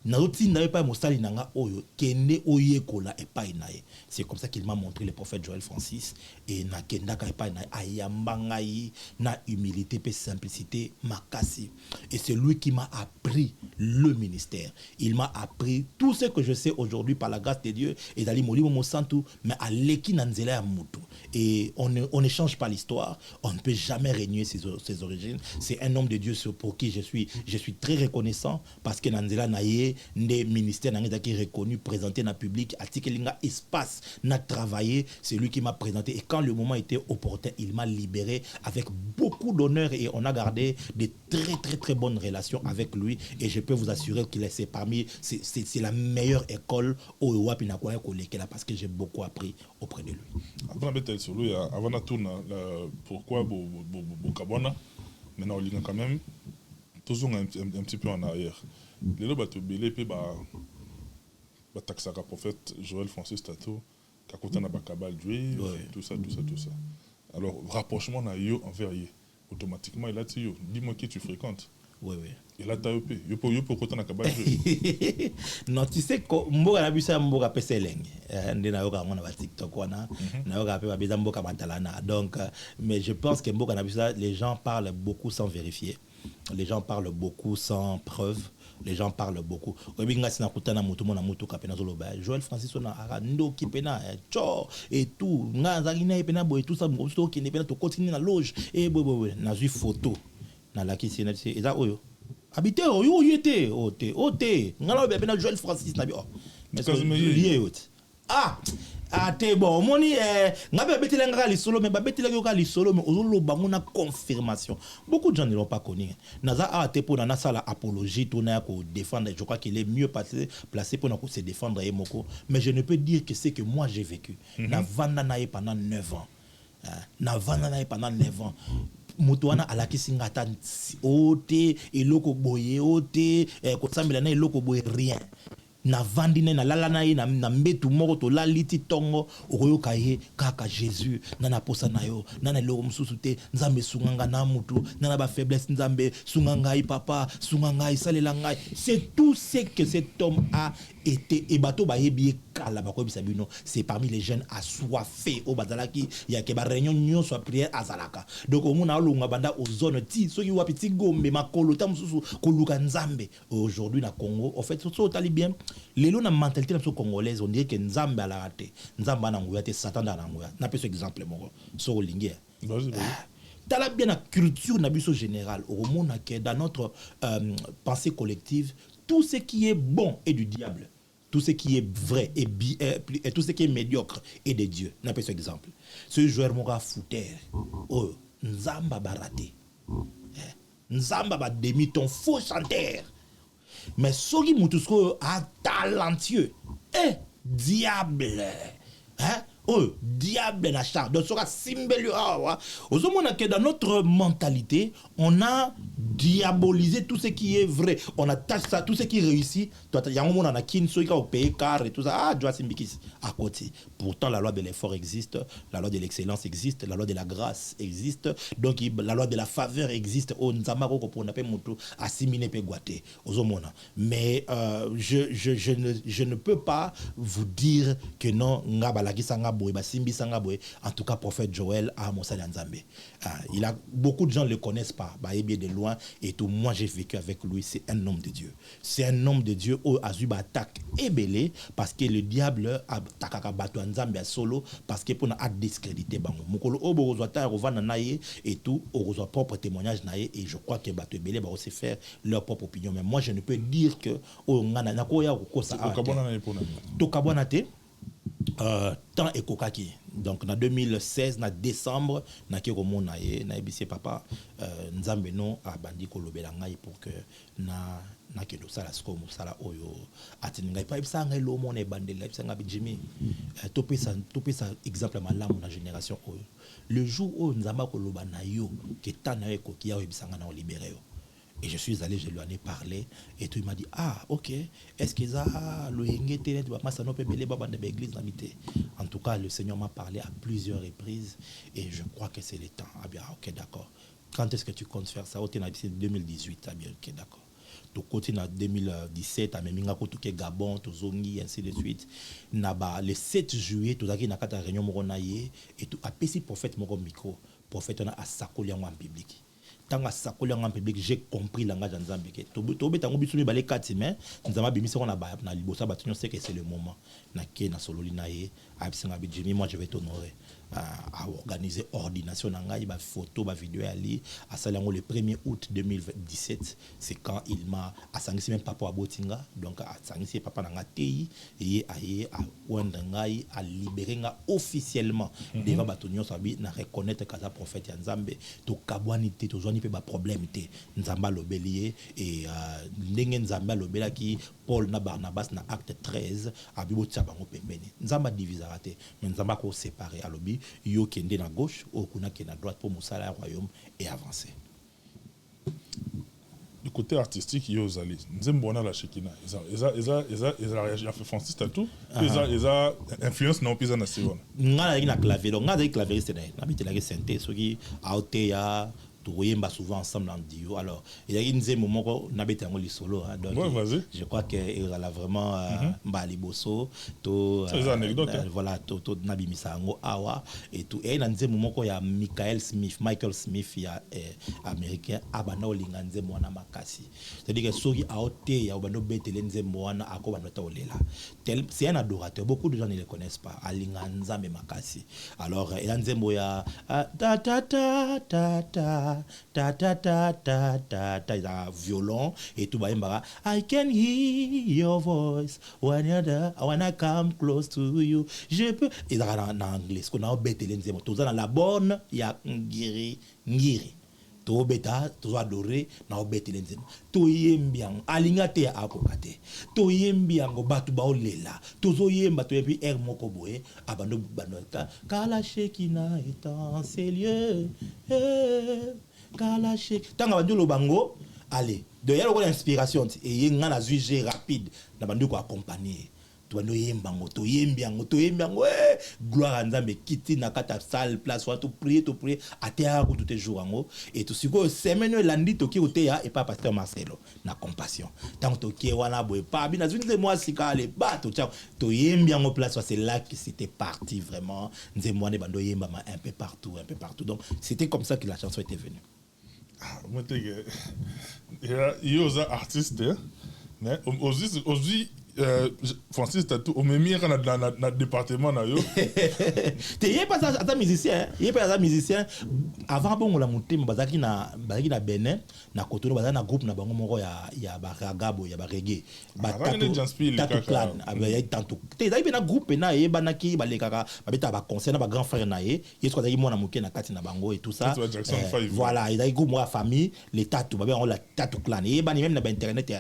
na rotina pas mosali nanga oyo kende oyekola epai nae. C'est comme ça qu'il m'a montré le prophète Joël Francis et na kenda ka epai nae ayambangai na humilité et simplicité makasi et c'est lui qui m'a appris le ministère. Il m'a appris tout ce que je sais aujourd'hui par la grâce de Dieu et dali molimo mosantu mais à leki na nzela ya mutu et on ne change pas l'histoire, on ne peut jamais renier ses origines. C'est un homme de Dieu pour qui je suis très reconnaissant parce que na nzela naye des ministères qui est reconnu, présenté dans le public, article espace, n'a travaillé, c'est lui qui m'a présenté. Et quand le moment était opportun, il m'a libéré avec beaucoup d'honneur et on a gardé de très très très bonnes relations avec lui. Et je peux vous assurer qu'il est parmi, c'est la meilleure école au Wapinakwaya Kolekela parce que j'ai beaucoup appris auprès de lui. Avant de tourner, pourquoi Bokabona, maintenant on lit quand même, toujours un petit peu en arrière. Les lois bateau belé pe ba taxaka prophète Joël Francis Tato kakota na bakabal juif tout ça. Alors rapprochement na yo envers ye automatiquement il a dit yo dis-moi qui tu fréquentes. Oui. Et là t'as yo pour kota na kabal juif. Non tu sais ko mboka na bisa mboka peseleng ndi na yo ka mona ba TikTok wana na yo ka pe ba beza mboka bantalana donc mais je pense que mboka na bisa les gens parlent beaucoup sans vérifier. Les gens parlent beaucoup sans preuve. Les gens parlent beaucoup. Joël Francis on a ndo ki pena et tout ngazalina e pena boy tout ça to ki ne pena to continue na loge et na ju photo na la ki c'est eza oyo habité oyo yete ote ngalo be pena Joël Francis na bi mais lié te bon moni ngabe betela ngaka lisolo mais babetela yoka lisolo mais ozolo bangona confirmation. Beaucoup de gens ne l'ont pas connu. Naza te pour na sala apologie to na ko défendre, je crois qu'il est mieux placé pour se défendre moko, mais je ne peux dire que c'est que moi j'ai vécu. Na vanda na pendant 9 ans. Na vanda na pendant 9 ans. motoana alakisi ngata ote eloko boye ote kosambela na eloko boye rien na vandi na lala na ye na mbetu moko to laliti tongo okoyoka ye kaka Jésus nana posa na yo nana eloko mosusu te nzambe sunganga na mutu nana ba faiblesse nzambe sunganga i papa sunganga i salela ngai. C'est tout ce que cet homme a été et bato ba yebi kala ba ko bisabino. C'est parmi les jeunes assoiffés au bazalaki ya ke ba réunion nyon soit prière azalaka. Donc au mona olunga banda aux zones ti soki wapi ti gombe makolo ta mususu koluka nzambe. Aujourd'hui na Congo en fait so tali bien les lois na mentalité na congolaise on dirait que nzambe ala raté nzamba na nguya te satan na nguya na peso exemple moko so linguer tala bien la culture na biso générale au monde que dans notre pensée collective tout ce qui est bon est du diable, tout ce qui est vrai et tout ce qui est médiocre est de Dieu. Na peso exemple ce joueur moko footer oh nzamba baraté nzamba ba demi ton faux chanteur. Mais soki mutusko a talentueux diable oh diable na char donc soka simbelu ozomona que dans notre mentalité on a diabolisé tout ce qui est vrai, on attache ça tout ce qui réussit yango mona na kin soki au payer car et tout ça doit simbikis à côté. Pourtant la loi de l'effort existe, la loi de l'excellence existe, la loi de la grâce existe, donc la loi de la faveur existe au nzamba ko pour na pe mutu asimine pe gwate ozomona. Mais je ne peux pas vous dire que non ngabalaki sanga boy basimbi sanga boy. En tout cas prophète Joël a mosala nzambe. Il a beaucoup de gens le connaissent pas ba bien de loin et tout. Moi j'ai vécu avec lui, c'est un homme de Dieu. C'est un homme de Dieu au azuba attaque et belé parce que le diable a takaka bato nzambe solo parce que pour na discréditer bango. Mukolo obo ozwata rovana naye et tout, ozwa propre témoignage naye et je crois que bato belé ba aussi faire leur propre opinion. Mais moi je ne peux dire que o ngana na ko ya ko ça to kabona te tant et kokaki. Donc en 2016 na décembre na ke komona ye na ebisi papa nzambe no abandi ko lobela ngai pour que na ke do sala sko musala oyo atininga pa ibisa ngai lo mona ebandela ibisa ngabi Jimmy to pesa exemple malamu na génération oyo le jour où nzamba ko loba na yo ke tana eko ki ya ebisa ngana o libérer yo. Et je suis allé, je lui en ai parlé, et tout il m'a dit, ah, ok, est-ce que ça, en tout cas, le Seigneur m'a parlé à plusieurs reprises, et je crois que c'est le temps. Ah bien, ok, d'accord. Quand est-ce que tu comptes faire ça? C'est 2018, ah bien, ok, d'accord. Tu continues en 2017, à Meminga, tu Gabon, tu Zongi, ainsi de suite. Le 7 juillet, tu as une réunion, et tu as péci prophète, mon micro, prophète, on a Sakoli en public. Tant que ça colle en public, j'ai compris le langage de Nzambe. Tout le temps, on a balé 4 semaines. Nous avons bimisi on a na libosa batunyo c'est que c'est le moment. Na ke na sololi na ye, absinga bidjimi moi je vais t'honorer à organiser ordination na ngai ba photo ba vidéo ali à salango le 1er août 2017, c'est quand il m'a asangisi même papa abotinga donc asangisi papa na ngatei et aye à wanda ngai à libérer nga officiellement devant batunyo sabi na reconnaître kaza prophète ya Nzambe to kabwani te to zoni pe ba problème te Nzamba lobelier et ndenge Nzamba lobela ki Paul na Barnabas na acte 13 abibo tia bango pembeni Nzamba divisera te mais Nzamba ko séparer alobi yo kende na gauche ou kuna kende na droite pour musala royaume et avancer. Du côté artistique, il y a Ozali. Nous la Shekina. Ils ont réagi à Francis Tatou. Ils ont influence non plus en Asséon. Nous avons un clavier. Donc, nous avons un clavier. Nous avons un synthé. Ce qui a été souvent ensemble en duo. Alors, il y a un moment où nous avons un solo. Donc, je crois qu'il a vraiment Mbali Bosso. C'est des anecdotes. Voilà, Nabi Misango Awa et tout. Et il y a un moment où il y a Michael Smith, il y a américain, Abano Linganze Moana Makasi. C'est-à-dire que Sogi Aote, il y a Obano Betelenze Moana Akobanota Olela. C'est un adorateur. Beaucoup de gens ne le connaissent pas. Alinganza Makasi. Alors, il y a un Zemboya ta ta ta ta ta. Ta ta ta ta ta ta ta violon et tout baimba I can hear your voice when you're there when I come close to you je peux et dans anglais ce qu'on a bêté les mots tout dans la bonne il y a ngiri to beta to adorer na bêté les mots to yembiang alingate ya akokate to yembiango batu baolela to zoyemba to epi er moko boye abando banota kala shekina est en ces lieux kalache tanga bandu lo bango allez de yalo ko inspiration et yenga na zuige rapide na bandu ko accompagner to bandu yembango to yembiango gloire à Nzambe kiti na kata salle place soit to prier à terre ko tout jour ango et to siko semaine lundi to ki oteya et pas pasteur Marcelo na compassion tant to ki wana boy pas bina zunze moi sika le bato to yembiango place c'est là que c'était parti vraiment nzemwane bando yembama un peu partout donc c'était comme ça que la chanson était venue. Moi il y a des artistes mais aussi Francis Tatou au même dans le département na yo tu es pas ça musicien il est pas ça musicien avant bon la monter bazaki na Benin na Cotonou bazaki na groupe na bango moko ya ba ragabo ya ba reggae ba Tatou clan avec tanto tu es na groupe na e banaki balekaka babeta ba concert na ba grand frère na ye yeso bazaki mona moké na kati na bango et tout ça voilà il a groupe moi famille les Tatou ba la Tatou clan et bani même na ba internet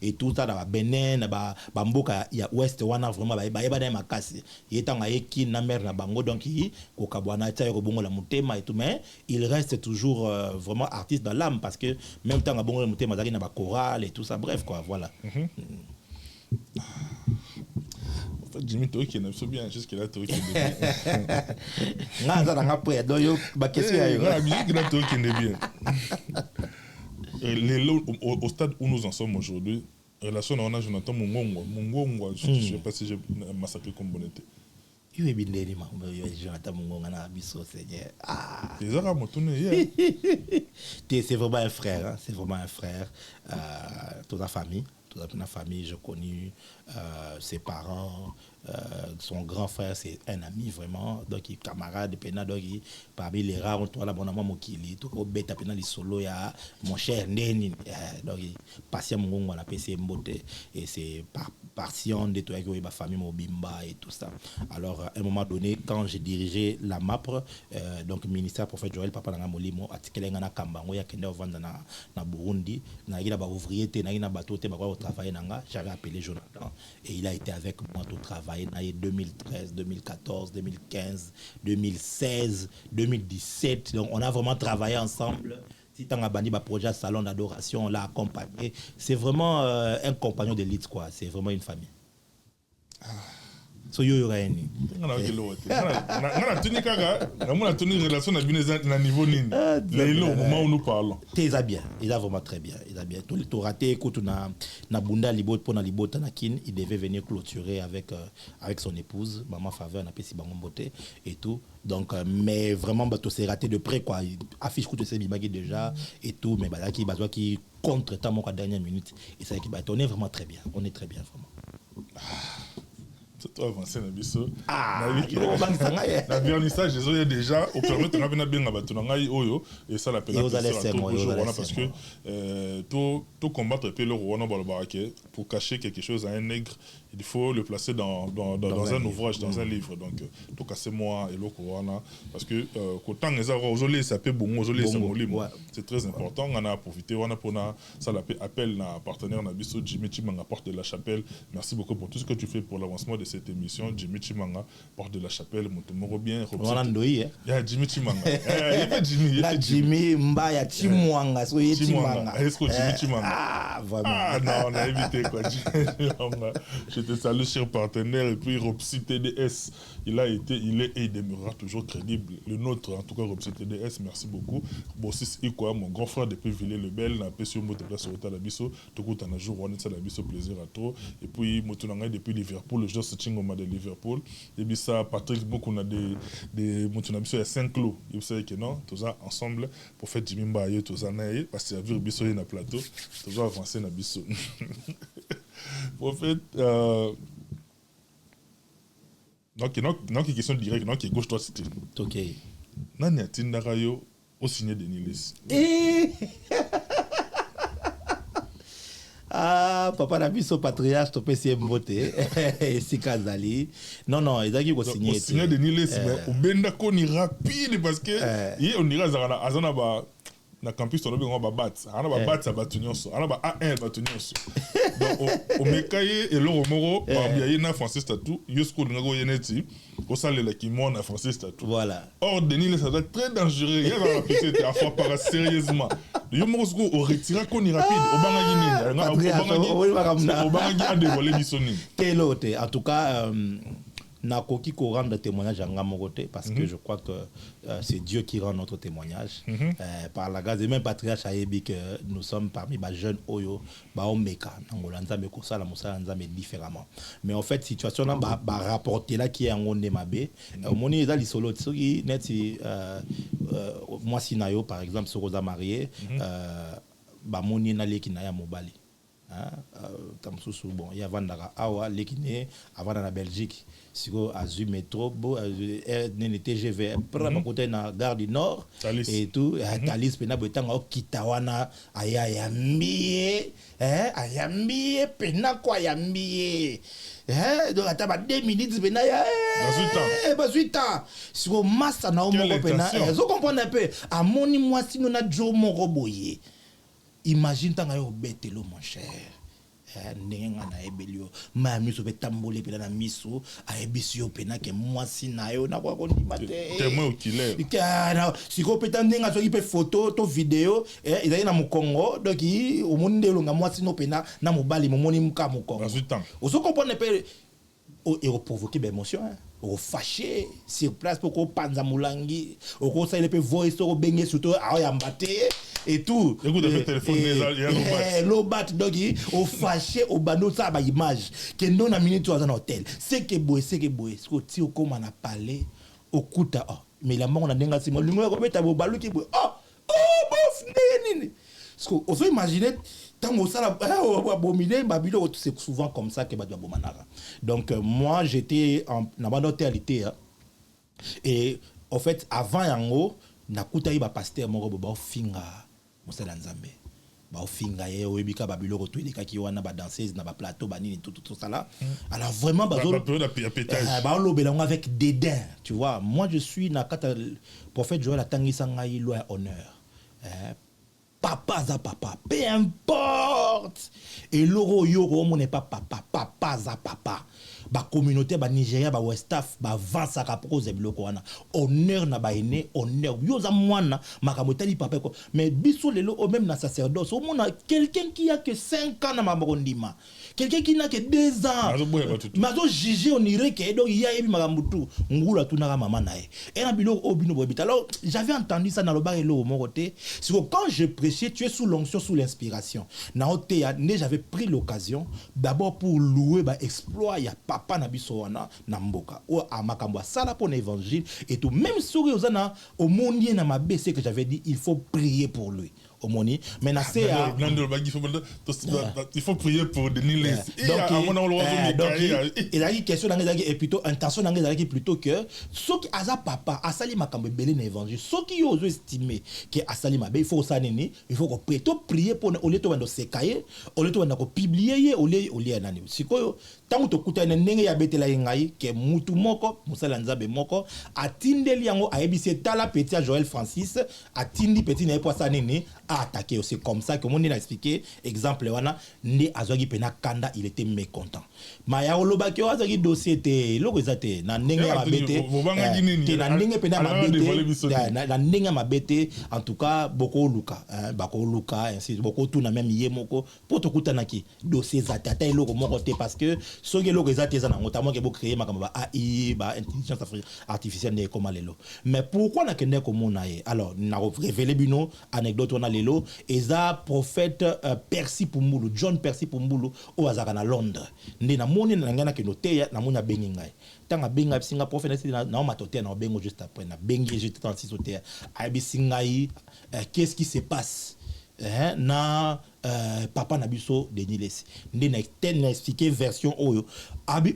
et tout ça na ba Benin na ba mboka ya ouest wana vraiment ba na makasi yetanga eki na mer na bango donc ko kabwana ta ko bongo la mutema et tout mais il reste toujours vraiment artiste dans l'âme parce que même temps bongo la mutema zaki na ba chorale et tout ça bref quoi voilà. En fait Jimmy Toy qui n'aime bien jusque là Toy qui nga za nga près donc yo ba question ya yo nga musique là Toy qui n'aime bien au stade où nous en sommes aujourd'hui. Relation on a Jonathan Mungongo je sais pas si j'ai massacré comme bonneté. Il est bien Jonathan Mungongo na biso Seigneur. Ah. C'est vraiment un frère, hein? C'est vraiment un frère. Toute la famille, j'ai connu ses parents, son grand frère c'est un ami vraiment, donc il camarade pena donc parmi les rares on tourne la bonne maman mokili tout au bête pena les solo ya mon cher Neni donc patient mon on appelle c'est mbote et c'est passion de toi avec ma famille mobimba et tout ça. Alors à un moment donné quand j'ai dirigé la MAPRE donc ministère prophète Joël papa na molimo atikele ngana kambango ya kende vendre na Burundi na ila ba ouvrier te na ina bato te ba ko travailler nanga j'avais appelé Jonathan et il a été avec moi au travail. 2013, 2014, 2015, 2016, 2017. Donc on a vraiment travaillé ensemble. Si tu as un projet salon d'adoration, on l'a accompagné. C'est vraiment un compagnon d'élite, quoi. C'est vraiment une famille. So yo yorani ngana kilote ngana tunika ngana tuni relation na bineza na niveau nini lelo au moment où nous parlons il a bien il a vraiment très bien il a bien tout raté écoute na bunda libot pour na libota na kin il devait venir clôturer avec son épouse maman faveur na pesi bango mbote et tout donc mais vraiment bato s'est raté de près quoi affiche que c'est bimagi déjà et tout mais balaki bazwa qui contre temps à dernière minute et ça qui va on est vraiment très bien on est très bien vraiment. Toi avancer na biso na vernissage désolé déjà au permettre na bena benga bato na ngai oyo et ça l'appelle parce que to combattre pe le roi no balbarake pour cacher quelque chose à un nègre il faut le placer dans un ouvrage dans un livre donc to casser moi et le corona parce que kotan eza ozolé ça peut bon ozolé ça molimo c'est très important on a profité on a pour ça l'appelle appel na partenaire na biso Jimmy Chimanga porte de la Chapelle merci beaucoup pour tout ce que tu fais pour l'avancement de cette émission. Jimmy Chimanga porte de la Chapelle Montemoro bien Rolandoi Jimmy Chimanga Jimmy Mbaya Chimwanga so Chimanga est-ce que Jimmy Chimanga ah vraiment non on a évité quoi je te salue cher partenaire et puis Ropsi TDS il est et il demeurera toujours crédible le nôtre en tout cas Ropsi TDS merci beaucoup Bossis Iko mon grand frère depuis Villers-le-Bel na pesio moto place au Talabiso tout coup un jour on est ça la biso plaisir à trop et puis Motunanga depuis Liverpool le joueur Chingoma de Liverpool et puis ça Patrick beaucoup on a des Motunabiso il y a 5 clos il sait que non tout ça ensemble pour faire Jimmy Mbaye tout ça naïe parce que servir biso na plateau tout ça avancer na biso pour fait donc question directe donc gauche droite c'était OK nani atindaka yo au signé de Nilis ah papa na biso patriarche to pesi mbote sikazali non ezaki ko signer signé de Nilis mais obenda ko ni rapide parce que on ira azana ba na campus on a bat ana ba bat ça battu nyonso ana ba A1 battu nyonso donc au mekaye et le moro ba bien na français statut jusqu'au ngo yeneti au sale la qui mon na français statut voilà or Denis ça doit être très dangereux il y a la petite à fois par sérieusement yo moro au retira qu'on est rapide au bangi a dévoilé bisoni quel autre en tout cas Nakoki ko rendre témoignage à Ngamogote parce que je crois que c'est Dieu qui rend notre témoignage. Par la grâce et même patriarche Ayebi que nous sommes parmi les jeunes Oyo, Omeka, Nangolanza, Mekosa, la Moussa, mais différemment. Mais en fait, situation là, rapporter là qui est en Ondemabe, mon est dans les solos, ceux qui net moi Sinayo par exemple, sur Rosa mariée, mon est n'allé qui n'a mobali. Bon, il y a Vandara Awa, l'équiné, avant dans la Belgique, sur Azu Métro, TGV, prendre côté na gare du Nord et tout, Thalys, Pena, Betanga, Kitawana, Ayamie, Ayamie, Pena, quoi, Ayamie. Donc, à 2 minutes, Pena, 8 ans. Sur Massa, na Omo, Pena, vous comprenez un peu, à mon moi, si nous n'a Joe Moroboye. Imagine tant que bête lo mon cher. Nenga na ebelio ma miso betambole pela na miso a ebisio pena ke moi sinayo na kwa kondi mate. Témoin oculaire. Kana siko peta ndenga so ipe photo to vidéo ezali na Mukongo donc o monde lo nga moi sino pena na mobali momoni muka Mukongo. Oso comprendre pe et provoquer des émotions au fâché sur place pour qu'on panza mulangi au conseil le peut voice au bengue surtout à yambate et tout écoute le téléphone l'obat donc au fâché au bando ça ba image que non na minute dans un hôtel c'est que boy ce que ti au comme on a parlé au kuta mais la mort on a denga si moi lui ko beta bo balu ki bof nini ce que on peut imaginer c'est souvent comme ça que donc moi j'étais en totalité et en fait avant yango nakuta iba pasteur moko ba finga mosala nzambe ba finga ye oyebika ba biloko to eleka ki wana ba danseuse na ba plateau ba nini tout ça là alors vraiment ba lobela avec dédain tu vois moi je suis na kata prophète Joël atangisa ngai loi honneur papa za papa, peu importe. Et l'oro yoro mon n'est pas papa, papa za papa. Ba communauté ba Nigeria ba West Af ba vansa ka prose biloko wana. Honneur na ba ene, honneur. Yo za mwana makamotali papa ko. Mais biso lelo o même na sacerdoce, o mona quelqu'un qui a que 5 ans na mabondima. Quelqu'un qui n'a que 2 ans. Mazo jige on irait que donc il y a ebi makambutu ngula tunaka mama nae. Et na biloko obino bobita. Alors j'avais entendu ça dans le bar et le mon côté. C'est que quand je prêchais, tu es sous l'onction, sous l'inspiration. Na otea j'avais pris l'occasion d'abord pour louer ba exploit ya papa na biso wana na mboka. O amakambo sala pour l'évangile et tout même sur ozana au monde na mabe c'est que j'avais dit il faut prier pour lui. Omoni mais na c'est il faut prier pour Denis Les et la question est plutôt intention plutôt que ceux qui aza papa asali makambo belé na évangile ceux qui osent estimer que asali mabe il faut ça nini il faut que prier pour au lieu to wando sekaye au lieu to wando publier au lieu nani sikoyo tangu to kutana ndenge ya betela ngai ke mutu moko musala nzabe moko atindeli yango aebisi tala petit Joël Francis atindi petit na poisa nini attaqué c'est comme ça que mon a expliqué exemple wana ndi azwaki pena kanda il était mécontent maya olobaki azwaki dossier te loko ezate na ndenge ya mabete na ndenge pena mabete na ndenge mabete en tout cas boko luka ainsi boko tout na même yemoko pour to kutanaki dossier zatata eloko moko te parce que soki eloko ezate za na notamment que bo créer makamba AI ba intelligence artificielle ne comme lelo mais pourquoi na kende ko monaye alors na révéler bino anecdote on a lelo eza prophète Percy Pumbulu John Percy Pumbulu o azaka na Londres ndi na moni na ngana ke noteya na moni bengi ngai tanga benga singa prophète na matote na bengo juste après na bengi juste 36 au terre abi singai qu'est-ce qui se passe na papa na biso Denis Les ndi na expliquer version oyo abi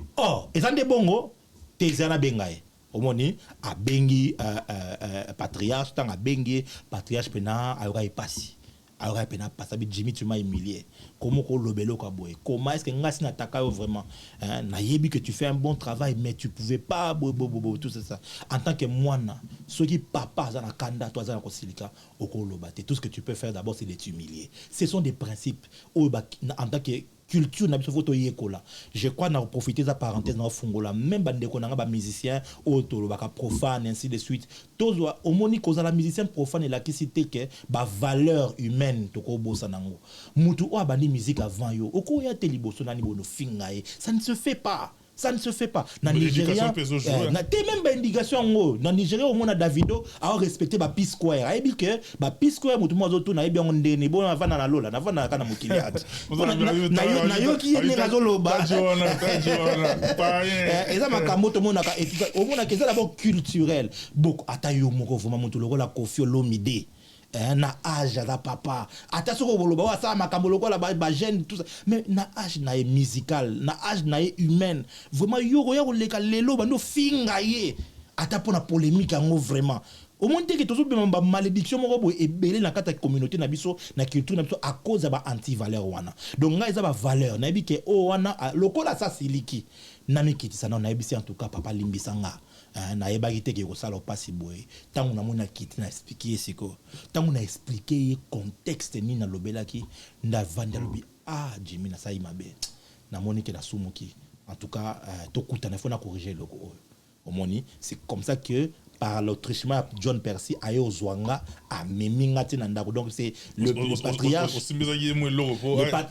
ezande bongo tezana bengai omoni abengi patriarche tanga bengi patriarche pena ayoka epasi alors Jimmy tu m'as humilié. Comment comment est-ce que ngas n'attaque vraiment nayebi que tu fais un bon travail mais tu pouvais pas tout ça en tant que moine ceux qui papa za na kanda toi za na kosilika okolobate tout ce que tu peux faire d'abord c'est de t'humilier. Ce sont des principes en tant que culture na biso photo yekola. Je crois na profiter de la parenthèse na fungola même bande ko na ba musicien otolo baka profane ainsi de suite. Tozo au moni ko za la musicien profane la qui cité que ba valeur humaine to ko bossa nango. Mutu o abandi musique avant yo. Oko ya te liboso na ni bono fingae. Ça ne se fait pas. Ça ne se fait pas. Dans Nigeria, t'es même pas indication en haut. Dans Nigeria, au moins, Davido a respecté ma Peace Square. Il dit que ma Peace Square, tout le monde autour, n'a bien on déné, bon, avant dans la lola, avant dans la canne mokiliade. Na yo qui est né raison loba. Et ça, ma kamoto, mon naka, au moins, c'est d'abord culturel. Beaucoup, atayo moko, vraiment, mon tout le rôle la Koffi Olomide. Na âge da papa attention ko boloba wa sa makambo lokola ba jeune tout ça mais na âge na musical na âge na humaine vraiment yo ya ko leka lelo ba no finga ye ata pona polémique ngo vraiment au moins que toujours ba malédiction moko bo ebele na kata communauté na biso na culture na biso à cause ba anti valeur wana donc nga eza ba valeur na bi ke o wana lokola sa siliki na mikiti sana na ebisi en tout cas papa limbisanga na yebaki te ke kosala opasi boye ntango namoni akiti na expliquer ye siko ntango na expliquer ye contexte nini nalobelaki ndavandi alobi Jimmy nasali mabe namoni ke nasumuki en tout cas tokutana fo na corriger loko oyo omoni c'est comme ça que par l'autrichement John Percy aye ozwanga ameminga te na ndako donc c'est le patriarche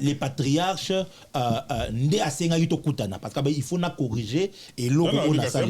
les patriarches nde asenga yito kutana parce que il faut na corriger et loko on a ça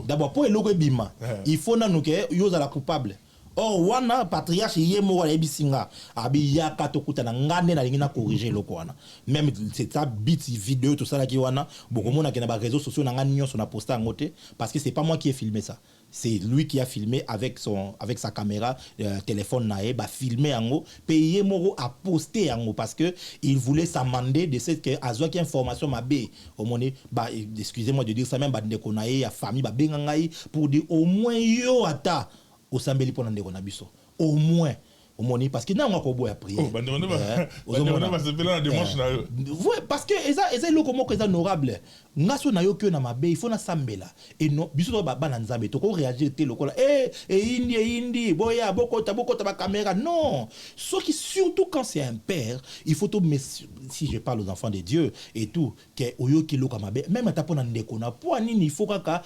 d'abord pour loko bima il faut na nuke yoza la coupable. Oh wana patriarche yemo wala ebisinga abi yaka to kutana ngane na lingina corriger loko wana même c'est ça bit vidéo tout ça là qui wana beaucoup mona ke na ba réseaux sociaux na ngani nyonso na poster en côté parce que c'est pas moi qui ai filmé ça c'est lui qui a filmé avec sa caméra téléphone nae ba filmer yango payer moro a poster yango parce que il voulait s'amender de cette que azwa qui information mabe au moni ba excusez-moi de dire ça même ba ndeko nae ya famille ba benga ngai pour dire au moins yo ata au sambeli pona ndeko na biso au moins au moni parce que na ngwa ko boya prier oh bandone ba se pela na dimanche na yo ouais parce que eza loko moko eza honorable ngaso na yo que na mabe il faut na sambela et non biso to ba na nzambe to ko réagir te lokola indi boya bokota ba caméra non ce qui surtout quand c'est un père il faut to si je parle aux enfants de Dieu et tout que oyo ki loka mabe même ta pona ndeko na po nini il faut kaka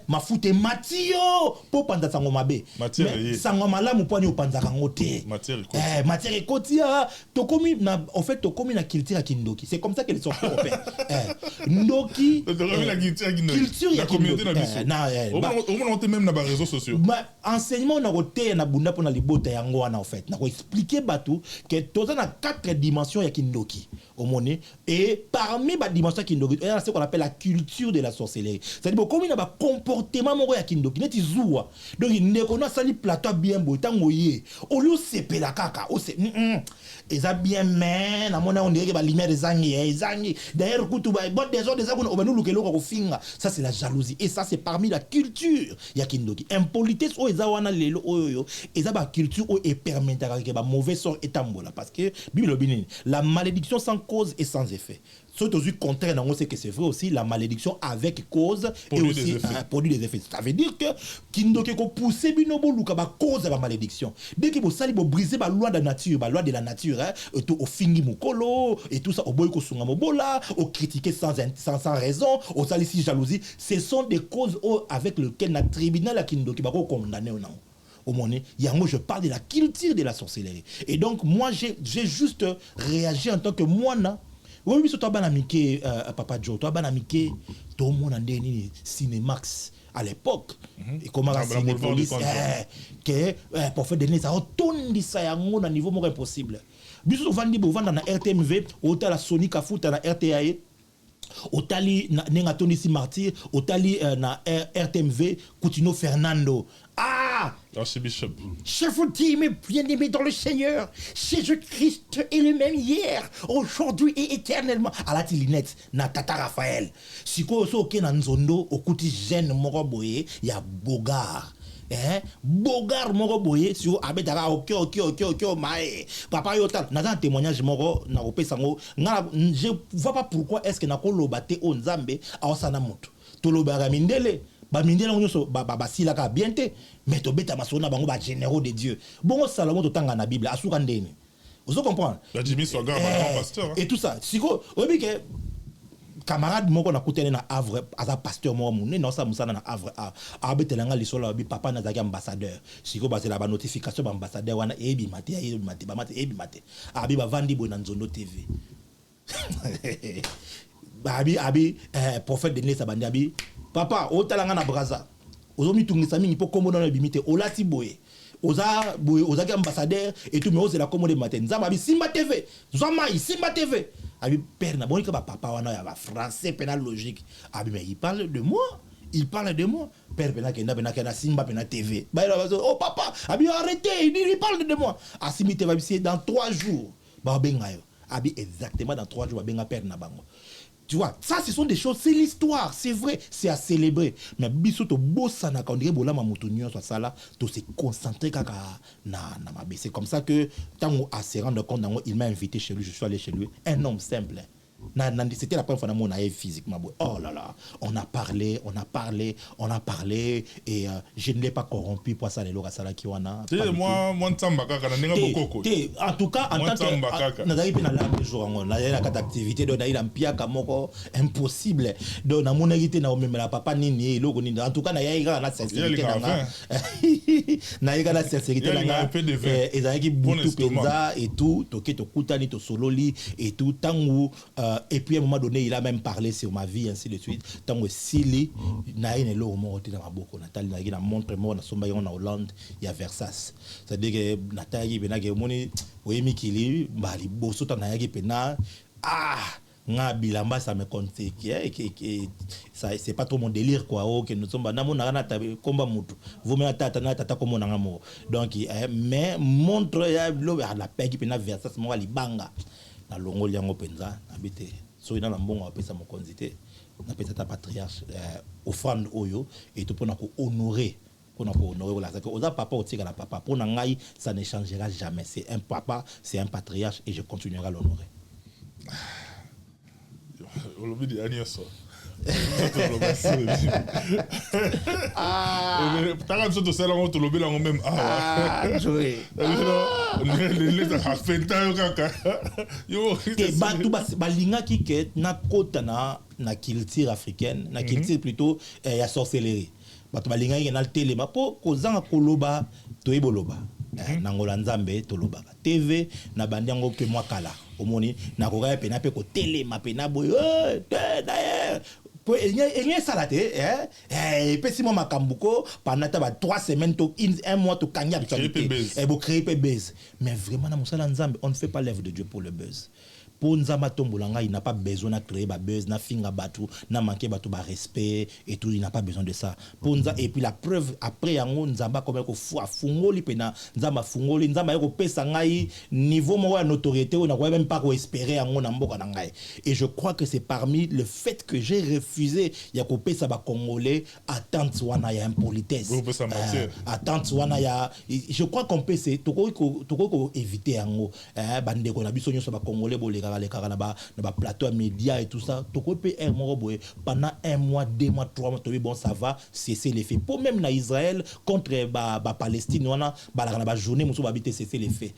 mafute matio po panda sango mabe sango malamu po ni opanza kango te matière ekotia to komi na en fait to komi na culture ya kindoki c'est comme ça qu'elles sont européennes ndoki culture ya communauté na biso au moins on même na ba réseaux sociaux enseignement na côté na bunda pona libota yango wana en fait na ko expliquer batou que toza na 4 dimensions ya kindoki au monde et parmi ba dimension kindoki il y a ce qu'on appelle la culture de la sorcellerie c'est-à-dire comme na ba comportement moko ya kindoki neti zuwa donc ndeko na sali plateau bien beau tango ye au lieu sepela kaka o se eza bien mais na mona on dirait que ba lumière des zangi d'ailleurs kutu ba bon des autres des akuna obanu lukelo ko finga ça c'est la jalousie et ça c'est parmi la culture ya kindoki impolitesse o eza wana lelo oyo eza ba culture o e permettra que ba mauvais sort etambola parce que bible binini la malédiction sans cause et sans effet. Sauf au contraire, c'est que c'est vrai aussi la malédiction avec cause et aussi produit des effets. Ça veut dire que Kindoki ko pousser binobo luka ba cause de la malédiction. Dès que vous sali bo briser ba loi de la nature et tout au fingi mukolo et tout ça au boy ko sunga mobola, au critiquer sans raison, au sali si jalousie, ce sont des causes avec lesquelles le tribunal a Kindoki ba ko condamner au nom. Au monde, je parle de la culture de la sorcellerie. Et donc moi j'ai juste réagi en tant que moine. Oui, mais toi, Papa Joe, toi, tout le monde a dit Cinemax à l'époque. Et comment la Cinépolis, que pour faire des nez, ça retourne ça à un niveau moins impossible. Bisous, on vend dans la RTMV, au la Sony Kafou, dans la RTAE. Otali na Tony Martyr, Otali na RTMV, Coutinho Fernando. Archbishop. Chef team, bien-aimé dans le Seigneur, Jésus-Christ est le même hier, aujourd'hui et éternellement. À la tilinette, na Tata Raphaël. Si ko so ke na nzondo, okuti jeune moroboye, ya Bogar. bogar moko boye sur abetaka ok mae papa yotal na un témoignage moko na kopesa ngo nga je vois pas pourquoi est-ce que na koloba te o nzambe awasana mutu tolobaka mindele ba mindele nyonso ba silaka bien te mais to beta masona bango ba généraux de Dieu bongo Salomon to tanga na Bible asuka ndeni vous comprenez la Jimmy Swaga grand pasteur et tout ça siko obi ke camarade moko na kutene na Havre aza pasteur moko mune na sa musana na Havre abetelanga lisolo bi papa na zaki ambassadeur siko ba la notification ba ambassadeur wana ebi mate ba mate ebi mate abi ba vandi bo na Nzondo TV abi prophète de Nesa bandi abi papa o talanga na Braza ozomi tungisa mingi po kombo na bimite olati boye oza ki ambassadeur et tout mais oza la kombo de matin nzamba abi Simba TV zoma Simba TV abi père na bonika ba papa wana ya ba français pénal logique abi mais il parle de moi père pena kena Simba pena TV ba oh papa abi arrêtez il parle de moi Asimi TV c'est dans 3 jours ba benga yo abi exactement dans 3 jours ba benga père na bango. Tu vois, ça ce sont des choses, c'est l'histoire, c'est vrai, c'est à célébrer. Mais biso to bossa na quand bola mamutunyo soit ça là, to se concentrer kaka na mabe. C'est comme ça que tant à se rendre compte il m'a invité chez lui, je suis allé chez lui, un homme simple. C'était la première fois que mon aïe physiquement. Oh là là, on a parlé et je ne l'ai pas corrompu pour ça les lois ça là qui wana. Moi nsamba kaka na nenga bokoko. En tout cas en tant que na zaïbi na la jour on a la activité donc na mpia kamoko impossible. Donc na monagité na même la papa nini loko nini en tout cas na yaïga na sincérité na yaïga la sincérité na et zaïgi butu penza et tout toké to kutani to sololi et tout tangu et puis à un moment donné il a même parlé sur ma vie ainsi de suite tant que Sili na ine lo mo te na maboko Nathalie na gina montre mo na somba yon na Hollande il y a Versace c'est à dire que Nathalie bena ke moni oyemi kili bali boso ta na yaki pena nga bilamba ça me compte que ça c'est pas trop mon délire quoi que nous sommes na mona na komba mutu vous me tata comme na ngamo donc mais montre ya lo la paix qui pena Versace mo libanga na longo liango penza abite so ina na mbongo apesa mokonzi te na pesa ta patriarche offrande oyo et tout pour na ko honorer la que oza papa otika la papa pour na ngai ça ne changera jamais c'est un papa c'est un patriarche et je continuerai à l'honorer. Olobi di anioso Taka mso to sela ngo to lobela ngo même joué batu balingaki ke na kota na culture africaine na culture plutôt ya sorcellerie batu balingaki na telema po kozanga koloba toyeboloba nangola nzambe tolobaka TV na bandiango ke mwa kala omoni na kokaya pena pe ko telema pena boyo d'ailleurs pour rien salate pesi mo makambuko pendant 3 semaines to 1 mois to kanya actualité et vous créer buzz mais vraiment na musala nzambe on ne fait pas l'œuvre de Dieu pour le buzz. Pour Nzamba Tombolanga, il n'a pas besoin de créer ba buzz, na finga batu, na manquer batu ba respect et tout, il n'a pas besoin de ça. Pour Nzamba et puis la preuve après yango Nzamba comme ko fungoli pena Nzamba fungoli Nzamba ko pesa ngai niveau mo wa notoriété on n'a même pas ko espérer yango na mboka na ngai. Et je crois que c'est parmi le fait que j'ai refusé ya ko pesa ba congolais attente wana ya impolitesse. Attente wana ya je crois qu'on peut c'est toko éviter yango bande ko na biso nyoso ba congolais bolega les na ba plateau média et tout ça to ko pe pendant 1 mois 2 mois 3 mois bon ça va cesser les faits pour même na Israël contre ba Palestine on a na ba journée muso ba bité cesser les faits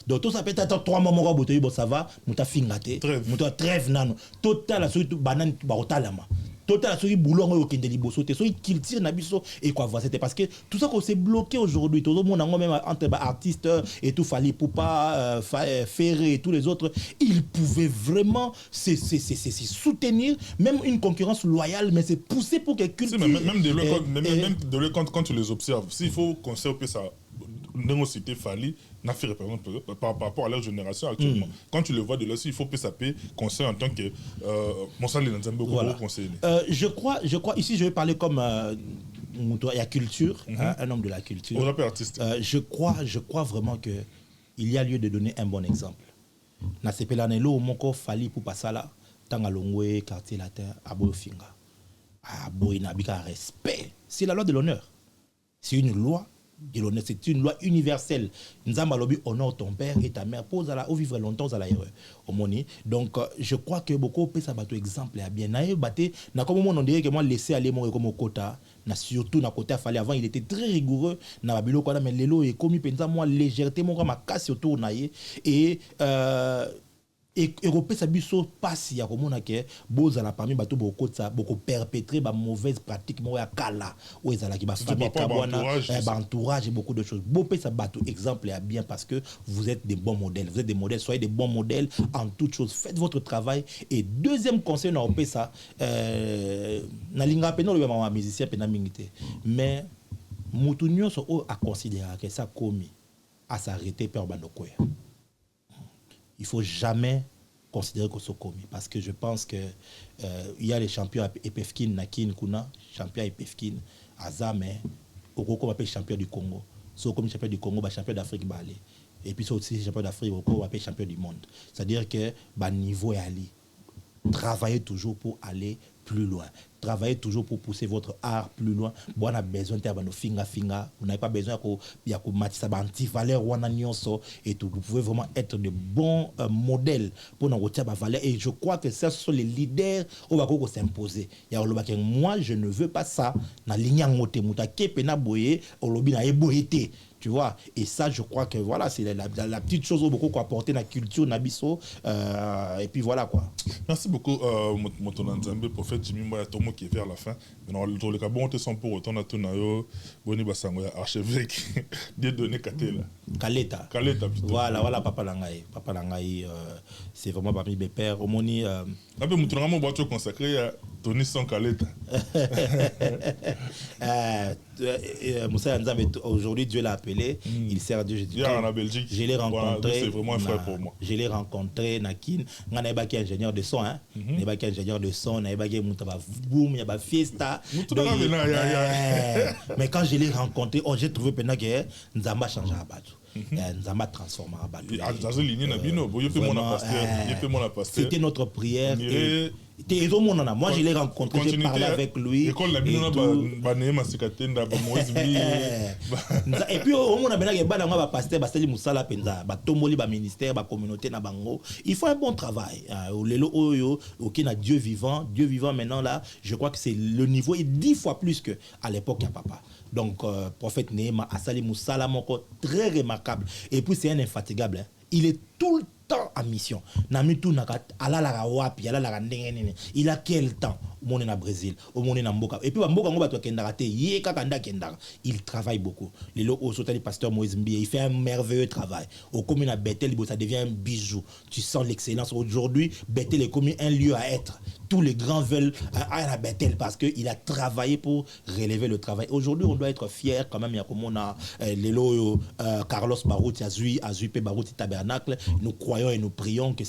donc tout ça peut être 3 mois bon ça va muta fingate muta trêve nano total surtout banane ba otalama total sur boulot ngo kende liboso te so culture na biso et quoi voir c'était parce que tout ça qu'on s'est bloqué aujourd'hui tout le monde même entre artistes et tout Fally Ipupa Ferré et tous les autres ils pouvaient vraiment se soutenir même une concurrence loyale mais c'est poussé pour que culture même de le quand tu les observes s'il faut conserver ça négocier Fally n'a fait par rapport à leur génération actuellement. Quand tu le vois de là, il faut PSAP conseil en tant que conseiller. Je crois ici je vais parler comme la culture, un homme de la culture. On appelle artiste. Je crois vraiment que il y a lieu de donner un bon exemple. Na sepelanelo moko Fally pour passer là, tangalongwe quartier latin abofinga. Aboina bika respect. C'est la loi de l'honneur. C'est une loi. C'est une loi universelle. Nzamba lobi honore ton père et ta mère. Pose à la au vivre longtemps à la omoni. Donc je crois que beaucoup peut ça bateau exemple à bien. Nae baté na comme on dirait que moi laisser aller mon comme quota. Na surtout na côté fallait avant il était très rigoureux na babilo quoi mais lelo et comme pensa moi légèreté mon comme casse autour naie et Européen ça biso passe ya komona ke bozala parmi bato boko ça beaucoup perpétrer ba mauvaise pratique mo ya kala ou ezala ki ba famille kabwana ba entourage et beaucoup de choses bopé ça bato exemple est bien parce que vous êtes des bons modèles, vous êtes des modèles, soyez des bons modèles en toutes choses, faites votre travail. Et deuxième conseil na opé ça na linga pena le ba musicien pena mingité mais mutu nyonso o a considérer que ça commis à s'arrêter per bandokoya. Il ne faut jamais considérer que c'est commis parce que je pense que il y a les champions Epefkin, Nakin, Kuna, champion Epefkin, Azame, Okoko appelle champion du Congo. So comme champion du Congo, champion d'Afrique balé. Et puis aussi champion d'Afrique, Okoko appelle champion du monde. C'est-à-dire que niveau est allé. Travaillez toujours pour aller plus loin. Travaillez toujours pour pousser votre art plus loin. Bon, on a besoin de finga. Vous n'avez pas besoin de matissa anti-valeur et tout. Vous pouvez vraiment être de bons modèles pour nous retirer la valeur. Et je crois que ce sont les leaders qui vont s'imposer. Moi, je ne veux pas ça. Na ligne moté muta kepena boye, olobi na eboyete. Tu vois, et ça, je crois que voilà, c'est la petite chose où beaucoup apporter la culture Nabiso. Et puis voilà quoi. Merci beaucoup, mon Nzambe, prophète Jimmy Mbaya Tomo qui est vers la fin. Maintenant, le cas bon, sans pour autant, Nayo, Boni Basangoya, archevêque, Dieu donné Katela. Kaleta. Kaleta, plutôt. Voilà, Papa Langaï. Papa Langaï, c'est vraiment parmi mes pères. Au moni. Après, mon tournament boîte consacré à Tony Son Kaleta. Moussa Nzambe, aujourd'hui, Dieu l'a appelé. Il sert à Dieu. En Belgique. Je l'ai rencontré. C'est vraiment un frère pour moi. Je l'ai rencontré, Nakin. On a pas ingénieur de son, hein. On a pas ingénieur de son, on a pas Moutaba Boom, il y a pas Fiesta. Mais quand je l'ai rencontré, j'ai trouvé pendant que Nzamba change à Batou. Nzamba transforme à Batou. C'était notre prière. Moi, je l'ai rencontré, j'ai parlé avec lui. Et puis, au monde a pasteur, ministère, communauté, il faut un bon travail. Dieu vivant maintenant là, je crois que c'est le niveau est 10 fois plus que à l'époque à papa. Donc, prophète Nehema, Asali Moussala, très remarquable. Et puis, c'est un infatigable. Hein. Il est tout le temps en mission. Il a quel temps? Au monde na Brésil, au monde na Mboka. Et puis Mboka ngoba to kendara te yeka kanda kendara. Il travaille beaucoup. Les locaux sotali pasteur Moïse Mbie, il fait un merveilleux travail. Au commune à Bethel, ça devient un bijou. Tu sens l'excellence. Aujourd'hui, Bethel est comme un lieu à être. Tous les grands veulent aller à Bethel parce qu'il a travaillé pour relever le travail. Aujourd'hui, on doit être fiers quand même. Il y a comme on a Carlos Barouti, Azuipe Barouti Tabernacle. Nous croyons et nous prions que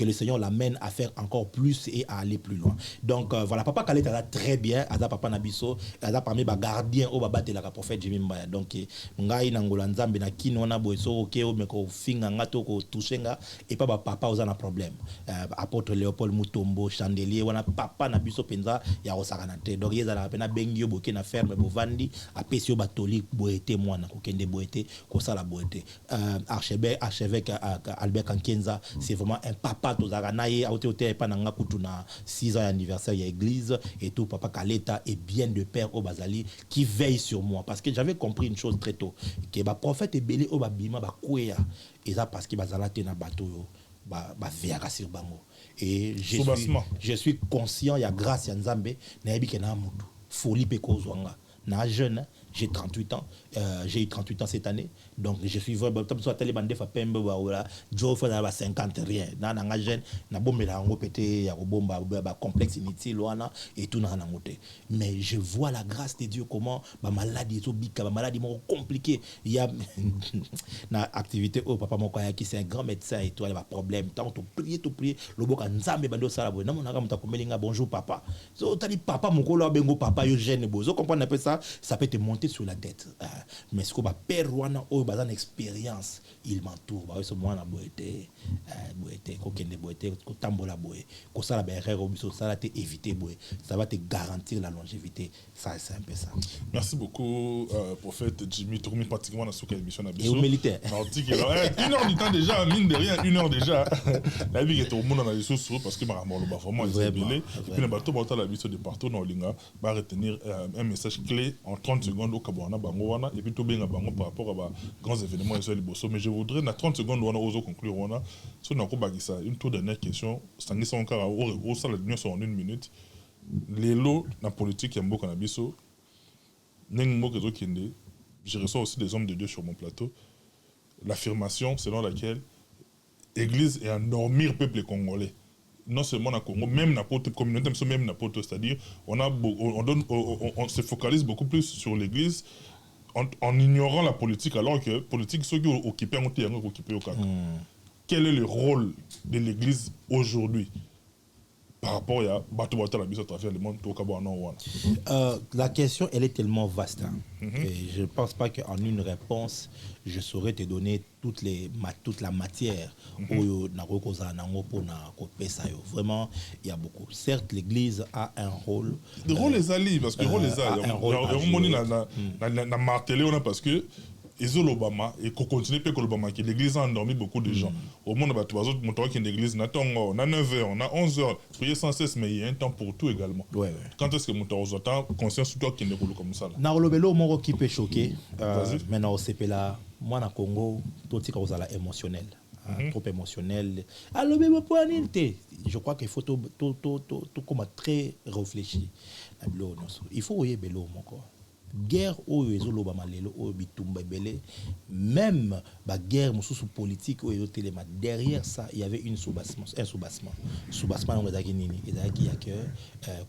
le Seigneur l'amène à faire encore plus et à aller plus loin. Donc voilà, papa Kaleta là très bien. Ada papa Nabiso, ada parmi les gardiens au babate la prophète Jimmy Mbaya. Donc ngai nangola nzambe na kino na boeso okeo me ko finga ngato ko touchenga et pas papa aux un problème. Apôtre Léopold Mutombo Chandelier wana papa Nabiso penza ya osakana te. Donc yeza la pena bengio boke na ferme bovandi apesio batoli boete mwana ko kende boete ko sala boete. Archevêque Albert Kankenza, c'est vraiment un papa tozakana ye aote pa nanga kutuna 6 ans anniversaire ya église et tout. Papa Kaleta est bien de père au Bazali qui veille sur moi parce que j'avais compris une chose très tôt que ba prophète ebele au babima ba kwea et ça parce que bazala te na bateau yo ba veaka sur bango et je suis conscient ya grâce ya Nzambe na yebi ke na mutu folie pe kozwanga na jeune. J'ai 38 ans, j'ai eu 38 ans cette année, donc je suis vraiment soit tellement défa pembe voilà, Joe fait 50 rien, na nga jeune, na bomela ngo pété ya bomba ba complexe inutile wana et tout na ngoté. Mais je vois la grâce de Dieu comment ba maladie to bika ba maladie mo compliqué, il y a na activité au papa moko ya qui c'est un grand médecin et tout il a pas problème, tant to prier le boka nzambe bando sala bo na mona ka mta komelinga bonjour papa. So tali papa moko lo bengo papa yo jeune bozo comprendre un peu ça peut te monter monter sur la tête. Mais ce qu'on va perdre, on a une expérience, il m'entoure. Bah, ce moment, boité, kokende boité, kotambola boé, kosa la berre, ça va t'éviter boé, ça va te garantir la longévité. Ça, c'est un peu ça. Merci beaucoup, prophète Jimmy. Tourmi pratiquement dans ce quelle émission. Et au militaire. Une heure du temps déjà, mine de rien, une heure déjà. La vie est au monde dans les sous parce que ma vraiment est belé. Et puis le bateau la vie de partout dans l'Inga va retenir un message clé en 30 secondes au Kabouana Bangoana et puis tout bien Bango par rapport à grands événements et les mais je voudrais dans 30 secondes on a osé conclure on a sur une toute dernière question sangi son encore au salle de sur en 1 minute les lots dans politique yambo canabiso n'engo que kende je reçois aussi des hommes de Dieu sur mon plateau l'affirmation selon laquelle Église est endormir peuple congolais. Non seulement dans le Congo, même dans la communauté, même dans la c'est-à-dire on se focalise beaucoup plus sur l'Église en ignorant la politique, alors que la politique, ceux qui ont occupé au CAC. Quel est le rôle de l'Église aujourd'hui par rapport à la mise à travers le monde la question, elle est tellement vaste. Hein. Et je ne pense pas qu'en une réponse, je saurais te donner toute la matière Vraiment, il y a beaucoup. Certes, l'Église a un rôle. Le rôle les alliés, parce que le rôle les alliés. On a martelé parce que Obama et qu'on continue que l'Obama qui l'église a endormi beaucoup de gens. Au monde bah tu vas montrer qu'une église on a 9h, on a 11h, prier sans cesse mais il y a un temps pour tout également. Quand est-ce que mon temps temps conscience sur toi qui ne roule comme ça là. Na lobelo mon qui peut choquer. Maintenant au CP là, moi na Congo, tout ce qui est émotionnel. Trop émotionnel. Je crois qu'il faut tout comme très réfléchi. Il faut oyer belo mon corps. Guerre au ezolo malelo au bitumba belé même la guerre sous politique au téléma derrière ça il y avait un soubassement on va dire nini il y a que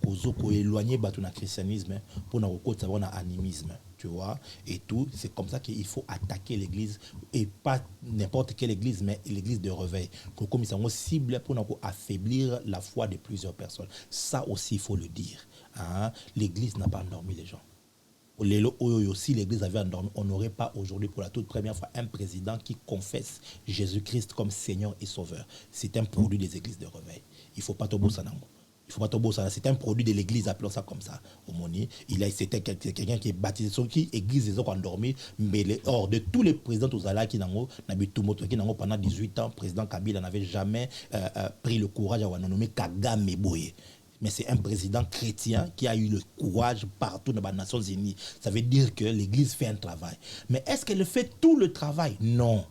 kozoko éloigner batuna christianisme pour na côté ça animisme tu vois et tout c'est comme ça qu'il faut attaquer l'église et pas n'importe quelle église mais l'église de réveil comme ça on cible pour affaiblir la foi de plusieurs personnes ça aussi il faut le dire hein? L'église n'a pas endormi les gens. Si l'Église avait endormi, on n'aurait pas aujourd'hui pour la toute première fois un président qui confesse Jésus-Christ comme Seigneur et Sauveur. C'est un produit des églises de réveil. Il ne faut pas tomber ça. C'est un produit de l'Église, appelons ça comme ça. C'était quelqu'un qui est baptisé, qui église les autres endormis, mais hors de tous les présidents qui pendant 18 ans, le président Kabila n'avait jamais pris le courage à nommer Kagame Boye. Mais c'est un président chrétien qui a eu le courage partout dans les Nations Unies. Ça veut dire que l'Église fait un travail. Mais est-ce qu'elle fait tout le travail? Non.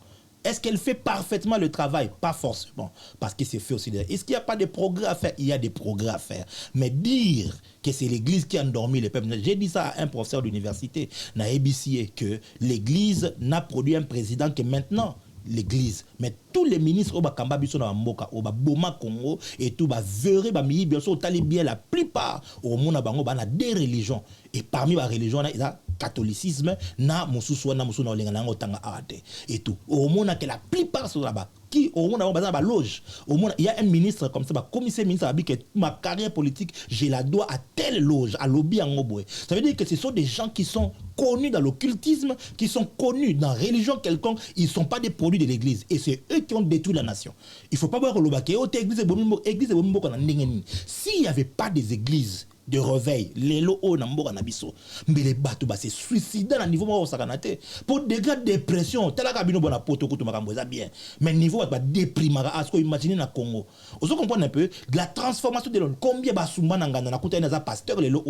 Est-ce qu'elle fait parfaitement le travail? Pas forcément. Parce que c'est fait aussi. Est-ce qu'il n'y a pas de progrès à faire? Il y a des progrès à faire. Mais dire que c'est l'Église qui a endormi les peuples. J'ai dit ça à un professeur d'université, na ABC, que l'Église n'a produit un président que maintenant, l'Église, mais tous les ministres au Bakamba biso na Mboka au Boma Congo et tout ba verre ba mi bien sûr talibien la plupart au monde bango bana des religions et parmi les religions il y a catholicisme na mususu na mususu na olenga na ngotanga ate et tout au monde que la plupart sont là-bas qui au monde ba loge au monde il y a un ministre comme ça ba commissaire ministre a dit que ma carrière politique je la dois à telle loge à lobby en Ngoboé. Ça veut dire que ce sont des gens qui sont connus dans l'occultisme, qui sont connus dans la religion quelconque, ils ne sont pas des produits de l'église et c'est eux qui ont détruit la nation. Il ne faut pas voir le baquet, s'il n'y avait pas des églises de réveil, les lots mais les bateaux se suicider à niveau pour degré de dépression, tel que bien, mais niveau déprimé, imaginer na Congo. Vous comprenez un peu la transformation de l'homme. Combien de pasteurs, les lots,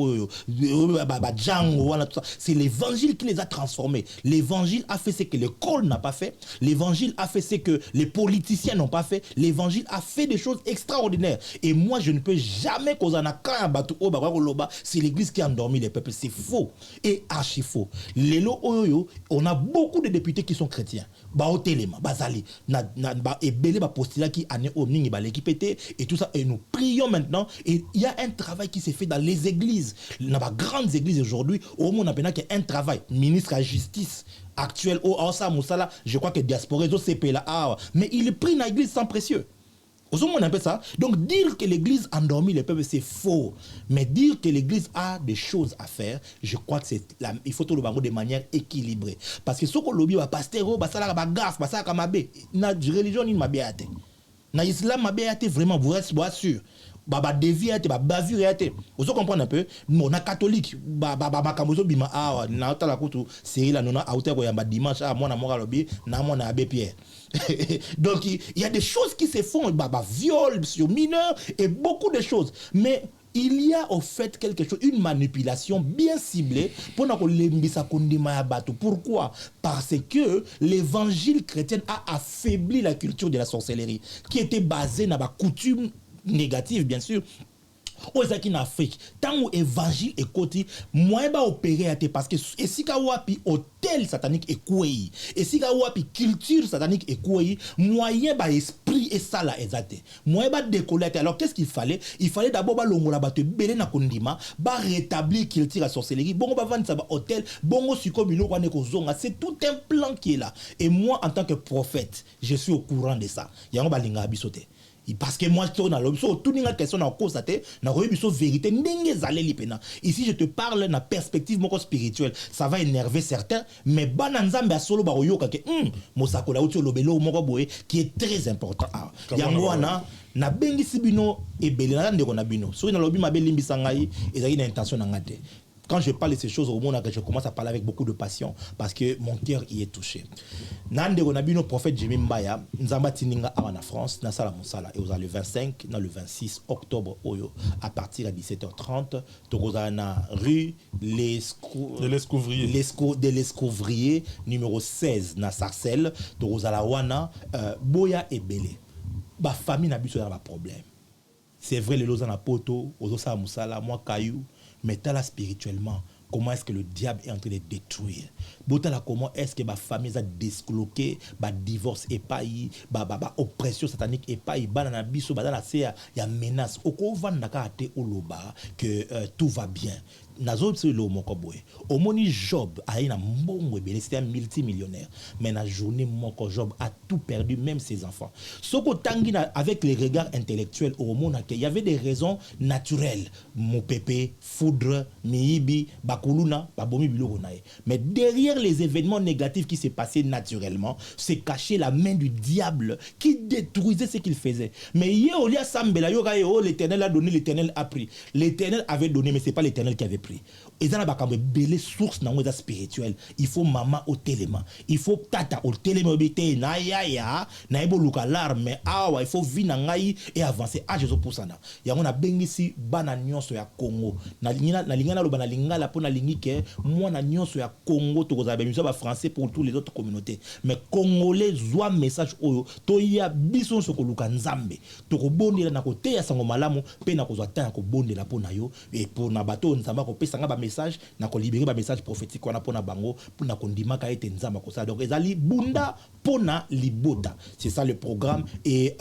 c'est l'évangile qui les a transformés. L'évangile a fait ce que l'école n'a pas fait. L'évangile a fait ce que les politiciens n'ont pas fait. L'évangile a fait des choses extraordinaires. Et moi, je ne peux jamais causer un c'est l'église qui a endormi les peuples. C'est faux et archi faux. On a beaucoup de députés qui sont chrétiens. Et tout ça. Et nous prions maintenant. Et il y a un travail qui s'est fait dans les églises. Dans les grandes églises aujourd'hui, au monde, on a un travail. Ministre de la Justice actuel, je crois que diaspora, mais il est pris dans l'église sans précieux. On appelle ça. Donc dire que l'église endormit le peuple, c'est faux. Mais dire que l'église a des choses à faire, je crois que il faut tout le bango de manière équilibrée. Parce que ce que l'objet va pasteur, ça la gaffe, ça la mabé. Na religion ni mabé ate. Na islam mabé ate vraiment, vous êtes sûr. Baba dévié ate, baba bavure ate. Vous comprenez un peu? On a catholique, baba kamozo bima ah na ta la kutu, c'est la nona auteur ko yamba dimanche ah moi na mora lobi, na moi na abbé Pierre. Donc il y a des choses qui se font, viol sur mineurs et beaucoup de choses. Mais il y a au fait quelque chose, une manipulation bien ciblée pour nous lembisa kondima ya bato. Pourquoi? Parce que l'évangile chrétien a affaibli la culture de la sorcellerie, qui était basée dans la coutume négative, bien sûr. Aux en Afrique, tant où évangile est côté, moi ba opérer parce que et si ka wapi hôtel satanique est quoi, et si ka wapi culture satanique est quoi, moyen ba esprit et ça là exact. Moi ba décoller. Alors qu'est-ce qu'il fallait? Il fallait d'abord ba longola ba te belé na kondima, ba rétablir culture la sorcellerie, bongo ba vendre ça ba hôtel, bongo suko bilo kwa neko zonga, c'est tout un plan qui est là. Et moi en tant que prophète, je suis au courant de ça. Yango ba linga bisote. Parce que moi, tout les questions dans constaté, dans la vérité, ici je te parle dans la perspective spirituelle, ça va énerver certains, mais bananzambe solo baroyoka ke mosako la uti lobelo moko boye qui est très important. Yango wana na bengi sibino ebele na ndeko na bino. So na lobi mabe limbisa ngai ezali na intention na ngate. Quand je parle de ces choses au monde, je commence à parler avec beaucoup de passion parce que mon cœur y est touché. Nande Gonabino, prophète Jimmy Mbaya, Nzamba Tininga en France, Nasala Moussala, et aux le 25, dans le 26 octobre, à partir de 17h30, Togozana rue de l'Escouvrier, numéro 16, na Sarcelles, Togozala Wana, Boya et Belé. Ba famille n'a pas de problème. C'est vrai, les Lausanne à Poto, aux Osa Moussala, moi Caillou. Mais là spirituellement, comment est-ce que le diable est en train de détruire? Comment est-ce que ma famille a disloqué, divorce épaillé, oppression satanique épaillé, banana biso, banana c'est il y a menace. Oko vandaka ate oloba que tout va bien. Nazo c'est le moko boy. Au moni Job a une mbongo belé, c'était un multimillionnaire. Mais la journée moko Job a tout perdu, même ses enfants. Soko tangina avec les regards intellectuels au monde, il y avait des raisons naturelles. Mopépé, foudre, miibi, bakuluna, babomi biloko nae. Mais derrière les événements négatifs qui s'est passé naturellement, c'est caché la main du diable qui détruisait ce qu'il faisait. Mais hier au lieu sambela yoga l'Éternel a donné, l'Éternel a pris. L'Éternel avait donné, mais c'est pas l'Éternel qui avait pris. Et ça n'a pas belé source dans les spirituel. Il faut maman au téléma. Il faut tata au téléma bité na ya ya na ebo luka l'arme mais awa il faut vina ngai et avancer à Jésus pour ça na. Ya on a bengisi bana nyonso ya Congo. Na lingana lo bana lingala pour na lingike moi na nyonso ya Congo to koza bemusa ba français pour toutes les autres communautés. Mais congolais zoa message oyo to ya biso so ko luka nzambe. To ko bondela na ko te ya sango malamu pe na ko zo ta ko bondela po na yo et pour na bato nzamba ko pesa nga message na ko libérer ba message prophétique wana pona bango pona kondima ka ete nzamba ko ça donc ezali bunda pona libota c'est ça le programme et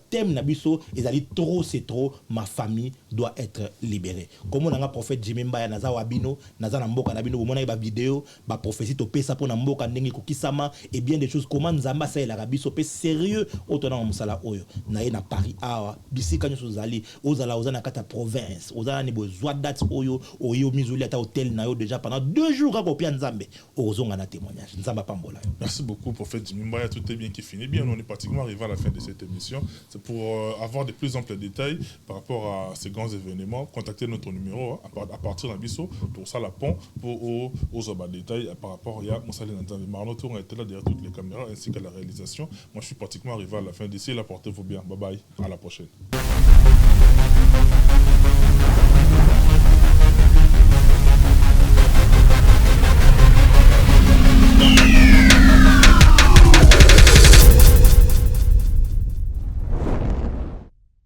thème na biso ezali trop c'est trop ma famille doit être libérée comme on a prophète Jimmy Mbaya naza wabino naza na mboka na bino bomona ba vidéo ba prophétie to pesa pona mboka ndenge ko kisama et bien des choses comment nzamba ça la biso pe sérieux otona musala oyo na ye na Paris awa bisika nyoso zali ozala ozana kata province ozala ni besoin date oyo oyo mizuli ata hôtel na yo déjà pendant 2 jours à kopia nzambe ozonga na témoignage nzamba pambola. Merci beaucoup prophète Jimmy Mbaya, tout est bien qui finit bien. On est pratiquement arrivé à la fin de cette émission. C'est pour avoir de plus amples détails par rapport à ces grands événements, contactez notre numéro à partir d'un biseau pour ça la pont pour aux détails par rapport à Moussali Nzambe. Marno Tour a été là derrière toutes les caméras ainsi qu'à la réalisation. Moi je suis pratiquement arrivé à la fin d'ici, là portez-vous bien. Bye bye, à la prochaine.